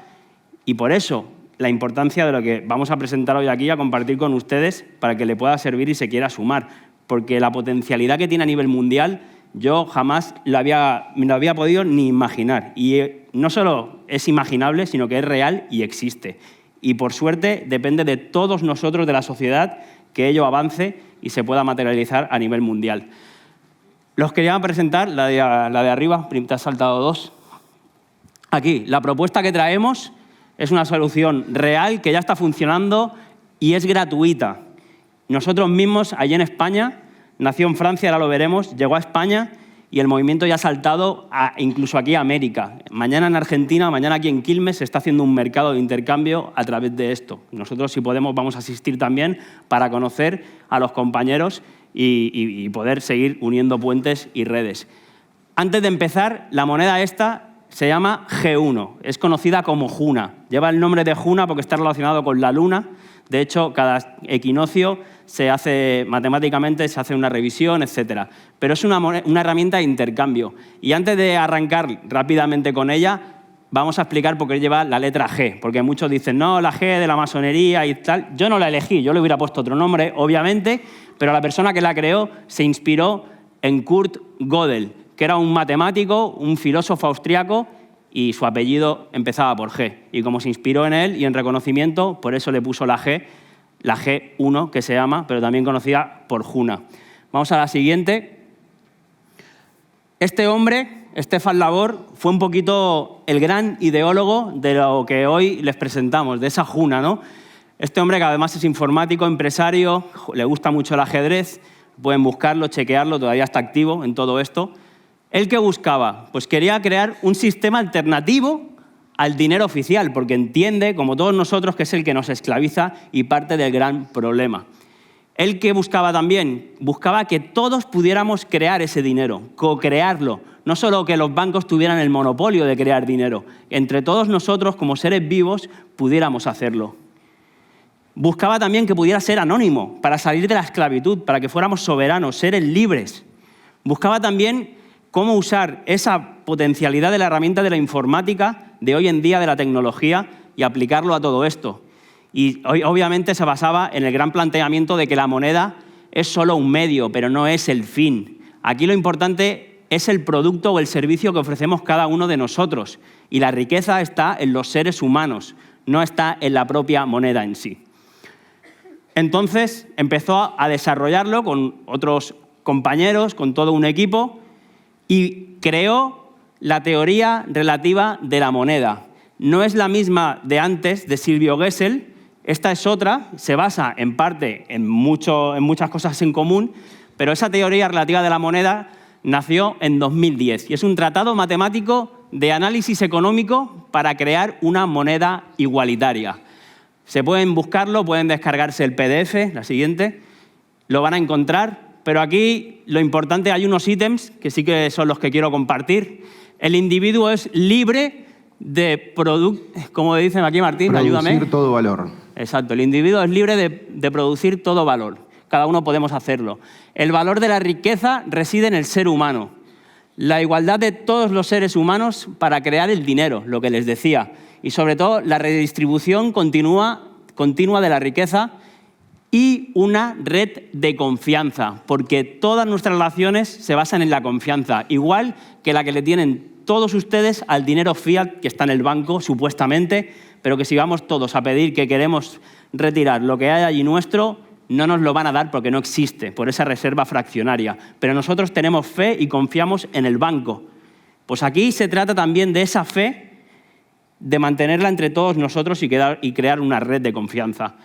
y por eso la importancia de lo que vamos a presentar hoy aquí, a compartir con ustedes para que le pueda servir y se quiera sumar, porque la potencialidad que tiene a nivel mundial yo jamás me lo había podido ni imaginar. Y no solo es imaginable, sino que es real y existe. Y por suerte depende de todos nosotros, de la sociedad, que ello avance y se pueda materializar a nivel mundial. Los quería presentar, la de arriba, te has saltado 2. Aquí, la propuesta que traemos es una solución real que ya está funcionando y es gratuita. Nosotros mismos, allí en España, nació en Francia, ahora lo veremos, llegó a España y el movimiento ya ha saltado incluso aquí a América. Mañana en Argentina, mañana aquí en Quilmes se está haciendo un mercado de intercambio a través de esto. Nosotros, si podemos, vamos a asistir también para conocer a los compañeros y poder seguir uniendo puentes y redes. Antes de empezar, la moneda esta se llama G1, es conocida como Juna. Lleva el nombre de Juna porque está relacionado con la luna. De hecho, cada equinoccio se hace matemáticamente, se hace una revisión, etc. Pero es una herramienta de intercambio. Y antes de arrancar rápidamente con ella, vamos a explicar por qué lleva la letra G. Porque muchos dicen, no, la G de la masonería y tal. Yo no la elegí, yo le hubiera puesto otro nombre, obviamente, pero la persona que la creó se inspiró en Kurt Gödel, que era un matemático, un filósofo austriaco, y su apellido empezaba por G. Y como se inspiró en él y en reconocimiento, por eso le puso la G1, que se llama, pero también conocida por Juna. Vamos a la siguiente. Este hombre, Stefan Labor, fue un poquito el gran ideólogo de lo que hoy les presentamos, de esa Juna, ¿no? Este hombre, que además es informático, empresario, le gusta mucho el ajedrez, pueden buscarlo, chequearlo, todavía está activo en todo esto. ¿Él qué buscaba? Pues quería crear un sistema alternativo al dinero oficial, porque entiende, como todos nosotros, que es el que nos esclaviza y parte del gran problema. ¿Él qué buscaba también? Buscaba que todos pudiéramos crear ese dinero, co-crearlo. No solo que los bancos tuvieran el monopolio de crear dinero, entre todos nosotros, como seres vivos, pudiéramos hacerlo. Buscaba también que pudiera ser anónimo, para salir de la esclavitud, para que fuéramos soberanos, seres libres. Buscaba también cómo usar esa potencialidad de la herramienta de la informática de hoy en día, de la tecnología, y aplicarlo a todo esto. Y obviamente se basaba en el gran planteamiento de que la moneda es solo un medio, pero no es el fin. Aquí lo importante es el producto o el servicio que ofrecemos cada uno de nosotros. Y la riqueza está en los seres humanos, no está en la propia moneda en sí. Entonces empezó a desarrollarlo con otros compañeros, con todo un equipo, y creó la teoría relativa de la moneda. No es la misma de antes, de Silvio Gesell, esta es otra, se basa en parte en muchas cosas en común, pero esa teoría relativa de la moneda nació en 2010 y es un tratado matemático de análisis económico para crear una moneda igualitaria. Se pueden buscarlo, pueden descargarse el PDF, la siguiente, lo van a encontrar. Pero aquí lo importante, hay unos ítems que sí que son los que quiero compartir. El individuo es libre de como dicen aquí Martín, ayúdame. Producir todo valor. Exacto, el individuo es libre de producir todo valor. cada uno podemos hacerlo. El valor de la riqueza reside en el ser humano. La igualdad de todos los seres humanos para crear el dinero, lo que les decía. Y sobre todo la redistribución continua de la riqueza y una red de confianza, porque todas nuestras relaciones se basan en la confianza, igual que la que le tienen todos ustedes al dinero fiat que está en el banco, supuestamente, pero que si vamos todos a pedir que queremos retirar lo que hay allí nuestro, no nos lo van a dar porque no existe, por esa reserva fraccionaria. Pero nosotros tenemos fe y confiamos en el banco. Pues aquí se trata también de esa fe, de mantenerla entre todos nosotros y crear una red de confianza.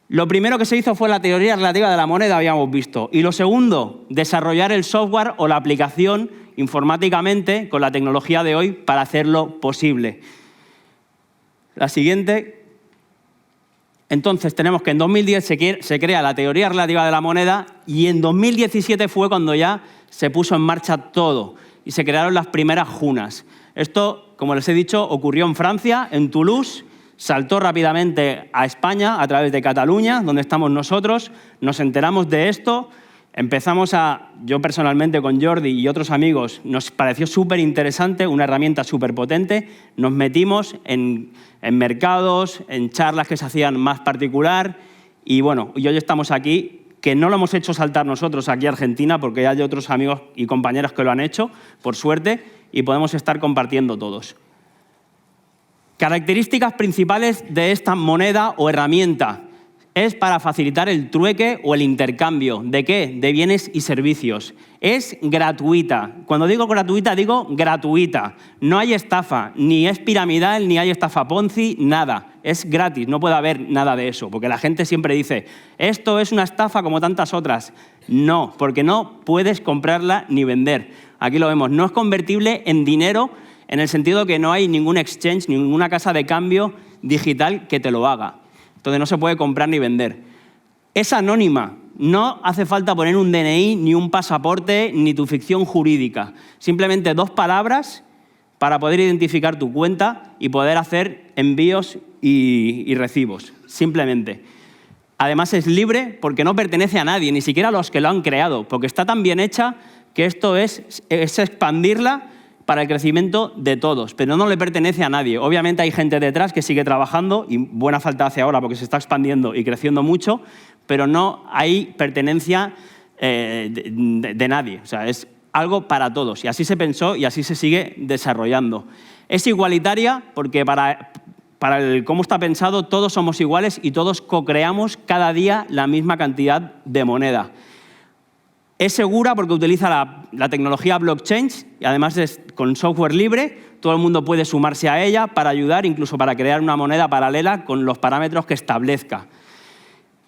Lo primero que se hizo fue la teoría relativa de la moneda, habíamos visto. Y lo segundo, desarrollar el software o la aplicación informáticamente con la tecnología de hoy para hacerlo posible. La siguiente. Entonces tenemos que en 2010 se crea la teoría relativa de la moneda y en 2017 fue cuando ya se puso en marcha todo y se crearon las primeras junas. Esto, como les he dicho, ocurrió en Francia, en Toulouse, saltó rápidamente a España a través de Cataluña, donde estamos nosotros, nos enteramos de esto, yo personalmente con Jordi y otros amigos, nos pareció súper interesante, una herramienta súper potente, nos metimos en mercados, en charlas que se hacían más particular y bueno, y hoy estamos aquí, que no lo hemos hecho saltar nosotros aquí a Argentina porque ya hay otros amigos y compañeros que lo han hecho, por suerte, y podemos estar compartiendo todos. Características principales de esta moneda o herramienta. Es para facilitar el trueque o el intercambio. ¿De qué? De bienes y servicios. Es gratuita. Cuando digo gratuita, digo gratuita. No hay estafa, ni es piramidal, ni hay estafa Ponzi, nada. Es gratis, no puede haber nada de eso, porque la gente siempre dice, esto es una estafa como tantas otras. No, porque no puedes comprarla ni vender. Aquí lo vemos, no es convertible en dinero en el sentido que no hay ningún exchange, ninguna casa de cambio digital que te lo haga. Entonces no se puede comprar ni vender. Es anónima, no hace falta poner un DNI, ni un pasaporte, ni tu ficción jurídica. Simplemente 2 palabras para poder identificar tu cuenta y poder hacer envíos y recibos, simplemente. Además es libre porque no pertenece a nadie, ni siquiera a los que lo han creado, porque está tan bien hecha que esto es expandirla para el crecimiento de todos, pero no le pertenece a nadie. Obviamente hay gente detrás que sigue trabajando y buena falta hace ahora porque se está expandiendo y creciendo mucho, pero no hay pertenencia de nadie. O sea, es algo para todos y así se pensó y así se sigue desarrollando. Es igualitaria porque para cómo está pensado todos somos iguales y todos co-creamos cada día la misma cantidad de moneda. Es segura porque utiliza la tecnología blockchain y además es con software libre, todo el mundo puede sumarse a ella para ayudar, incluso para crear una moneda paralela con los parámetros que establezca.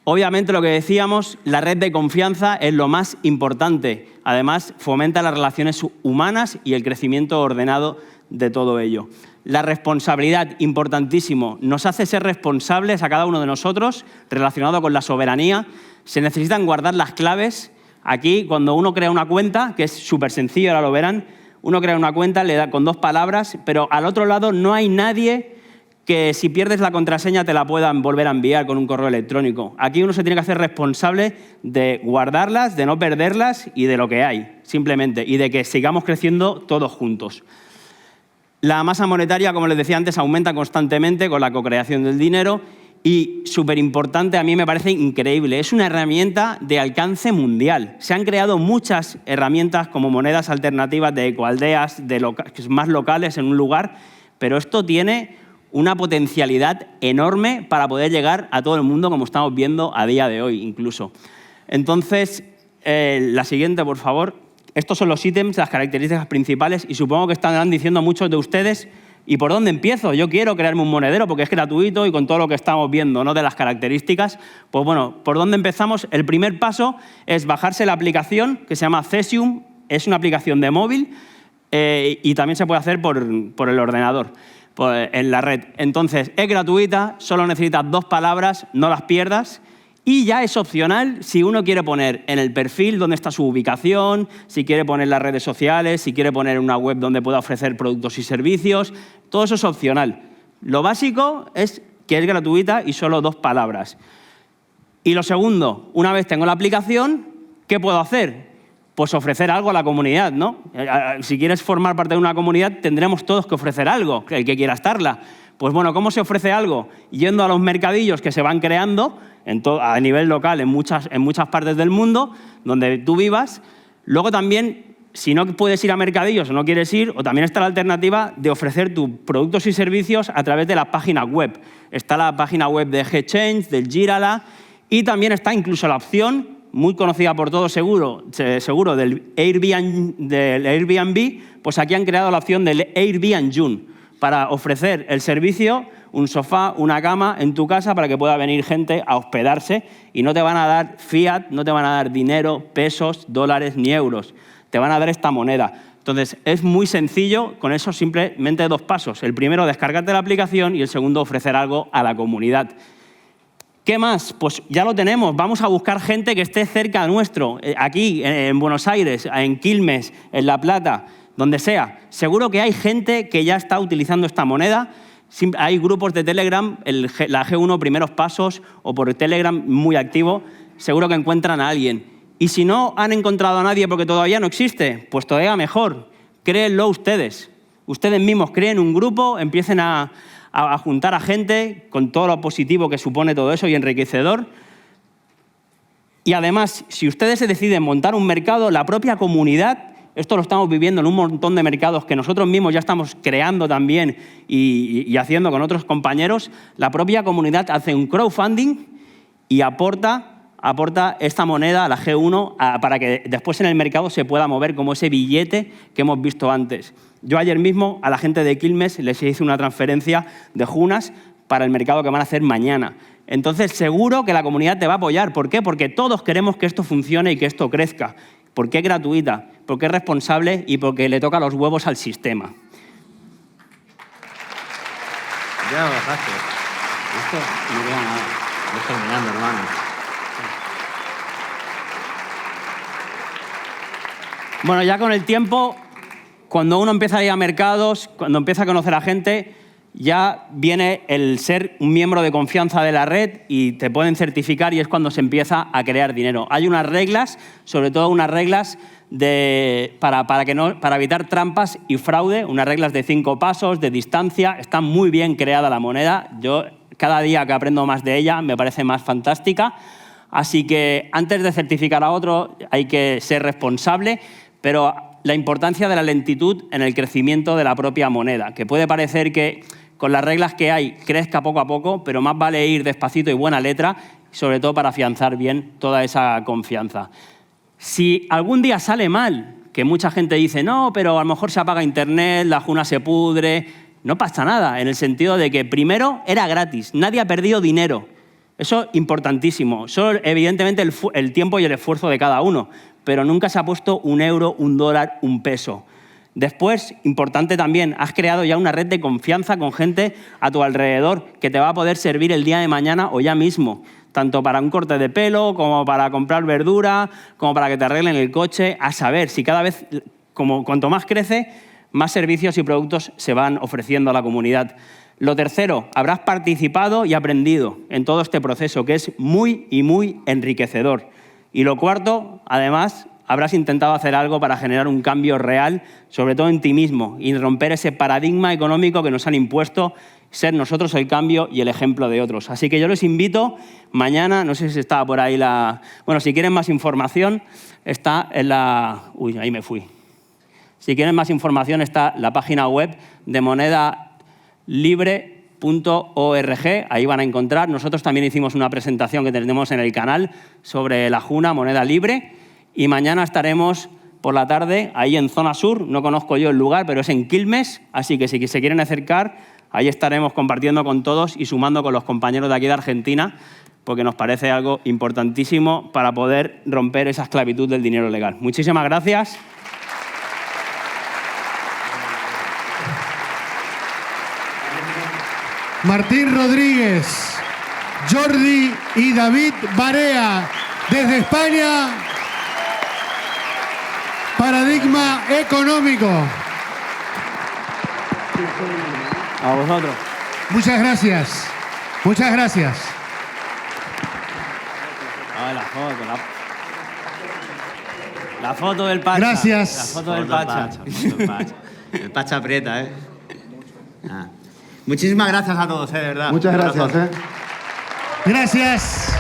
Obviamente, lo que decíamos, la red de confianza es lo más importante. Además, fomenta las relaciones humanas y el crecimiento ordenado de todo ello. La responsabilidad, importantísimo, nos hace ser responsables a cada uno de nosotros, relacionado con la soberanía. Se necesitan guardar las claves. Aquí, cuando uno crea una cuenta, que es súper sencillo, ahora lo verán, uno crea una cuenta, le da con 2 palabras, pero al otro lado no hay nadie que si pierdes la contraseña te la puedan volver a enviar con un correo electrónico. Aquí uno se tiene que hacer responsable de guardarlas, de no perderlas y de lo que hay, simplemente, y de que sigamos creciendo todos juntos. La masa monetaria, como les decía antes, aumenta constantemente con la co-creación del dinero y, súper importante, a mí me parece increíble, es una herramienta de alcance mundial. Se han creado muchas herramientas como monedas alternativas de ecoaldeas, más locales en un lugar, pero esto tiene una potencialidad enorme para poder llegar a todo el mundo, como estamos viendo a día de hoy incluso. Entonces, la siguiente, por favor. Estos son los ítems, las características principales, y supongo que estarán diciendo muchos de ustedes, ¿y por dónde empiezo? Yo quiero crearme un monedero porque es gratuito y con todo lo que estamos viendo, ¿no?, de las características. Pues bueno, ¿por dónde empezamos? El primer paso es bajarse la aplicación que se llama Cesium. Es una aplicación de móvil y también se puede hacer por el ordenador, en la red. Entonces, es gratuita, solo necesitas 2 palabras, no las pierdas. Y ya es opcional si uno quiere poner en el perfil dónde está su ubicación, si quiere poner las redes sociales, si quiere poner una web donde pueda ofrecer productos y servicios. Todo eso es opcional. Lo básico es que es gratuita y solo 2 palabras. Y lo segundo, una vez tengo la aplicación, ¿qué puedo hacer? Pues ofrecer algo a la comunidad, ¿no? Si quieres formar parte de una comunidad, tendremos todos que ofrecer algo, el que quiera estarla. Pues bueno, ¿cómo se ofrece algo? Yendo a los mercadillos que se van creando a nivel local en muchas partes del mundo, donde tú vivas. Luego también, si no puedes ir a mercadillos o no quieres ir, o también está la alternativa de ofrecer tus productos y servicios a través de la página web. Está la página web de GChange, del Jirala, y también está incluso la opción, muy conocida por todos seguro del Airbnb, pues aquí han creado la opción del Airbnb para ofrecer el servicio, un sofá, una cama en tu casa para que pueda venir gente a hospedarse y no te van a dar fiat, no te van a dar dinero, pesos, dólares ni euros. Te van a dar esta moneda. Entonces, es muy sencillo, con eso simplemente 2 pasos. El primero, descargarte la aplicación y el segundo, ofrecer algo a la comunidad. ¿Qué más? Pues ya lo tenemos. Vamos a buscar gente que esté cerca nuestro, aquí en Buenos Aires, en Quilmes, en La Plata, donde sea. Seguro que hay gente que ya está utilizando esta moneda. Hay grupos de Telegram, la G1 Primeros Pasos, o por Telegram muy activo. Seguro que encuentran a alguien. Y si no han encontrado a nadie porque todavía no existe, pues todavía mejor. Créenlo ustedes. Ustedes mismos creen un grupo, empiecen a juntar a gente con todo lo positivo que supone todo eso y enriquecedor. Y además, si ustedes se deciden montar un mercado, la propia comunidad, esto lo estamos viviendo en un montón de mercados que nosotros mismos ya estamos creando también y haciendo con otros compañeros, la propia comunidad hace un crowdfunding y aporta esta moneda a la G1 para que después en el mercado se pueda mover como ese billete que hemos visto antes. Yo ayer mismo a la gente de Quilmes les hice una transferencia de Junas para el mercado que van a hacer mañana. Entonces seguro que la comunidad te va a apoyar. ¿Por qué? Porque todos queremos que esto funcione y que esto crezca. Porque es gratuita, porque es responsable y porque le toca los huevos al sistema. Ya lo dejaste. Esto no queda nada. Lo estoy terminando, hermano. Bueno, ya con el tiempo, cuando uno empieza a ir a mercados, cuando empieza a conocer a gente, ya viene el ser un miembro de confianza de la red y te pueden certificar y es cuando se empieza a crear dinero. Hay unas reglas, sobre todo unas reglas para evitar trampas y fraude, unas reglas de 5 pasos, de distancia. Está muy bien creada la moneda. Yo cada día que aprendo más de ella me parece más fantástica. Así que antes de certificar a otro hay que ser responsable, pero la importancia de la lentitud en el crecimiento de la propia moneda, que puede parecer que con las reglas que hay crezca poco a poco, pero más vale ir despacito y buena letra, sobre todo para afianzar bien toda esa confianza. Si algún día sale mal, que mucha gente dice, no, pero a lo mejor se apaga internet, la Juna se pudre, no pasa nada, en el sentido de que primero era gratis, nadie ha perdido dinero. Eso es importantísimo. Solo, evidentemente, el tiempo y el esfuerzo de cada uno, pero nunca se ha puesto un euro, un dólar, un peso. Después, importante también, has creado ya una red de confianza con gente a tu alrededor que te va a poder servir el día de mañana o ya mismo, tanto para un corte de pelo, como para comprar verdura, como para que te arreglen el coche. A saber, si cada vez, cuanto más crece, más servicios y productos se van ofreciendo a la comunidad. Lo tercero, habrás participado y aprendido en todo este proceso, que es muy y muy enriquecedor. Y lo cuarto, además, habrás intentado hacer algo para generar un cambio real, sobre todo en ti mismo, y romper ese paradigma económico que nos han impuesto, ser nosotros el cambio y el ejemplo de otros. Así que yo les invito, mañana, no sé si estaba por ahí Bueno, si quieren más información, está en la... Uy, ahí me fui. Si quieren más información, está la página web de monedalibre.org, ahí van a encontrar. Nosotros también hicimos una presentación que tenemos en el canal sobre la Juna, moneda libre, y mañana estaremos por la tarde ahí en Zona Sur. No conozco yo el lugar, pero es en Quilmes, así que si se quieren acercar, ahí estaremos compartiendo con todos y sumando con los compañeros de aquí de Argentina, porque nos parece algo importantísimo para poder romper esa esclavitud del dinero legal. Muchísimas gracias. Martín Rodríguez, Jordi y David Barea, desde España, Paradigma Económico. A vosotros. Muchas gracias. Muchas gracias. La foto del Pacha. Gracias. La foto del Pacha. El Pacha aprieta, ¿eh? Muchísimas gracias a todos, de verdad. Muchas gracias. Gracias.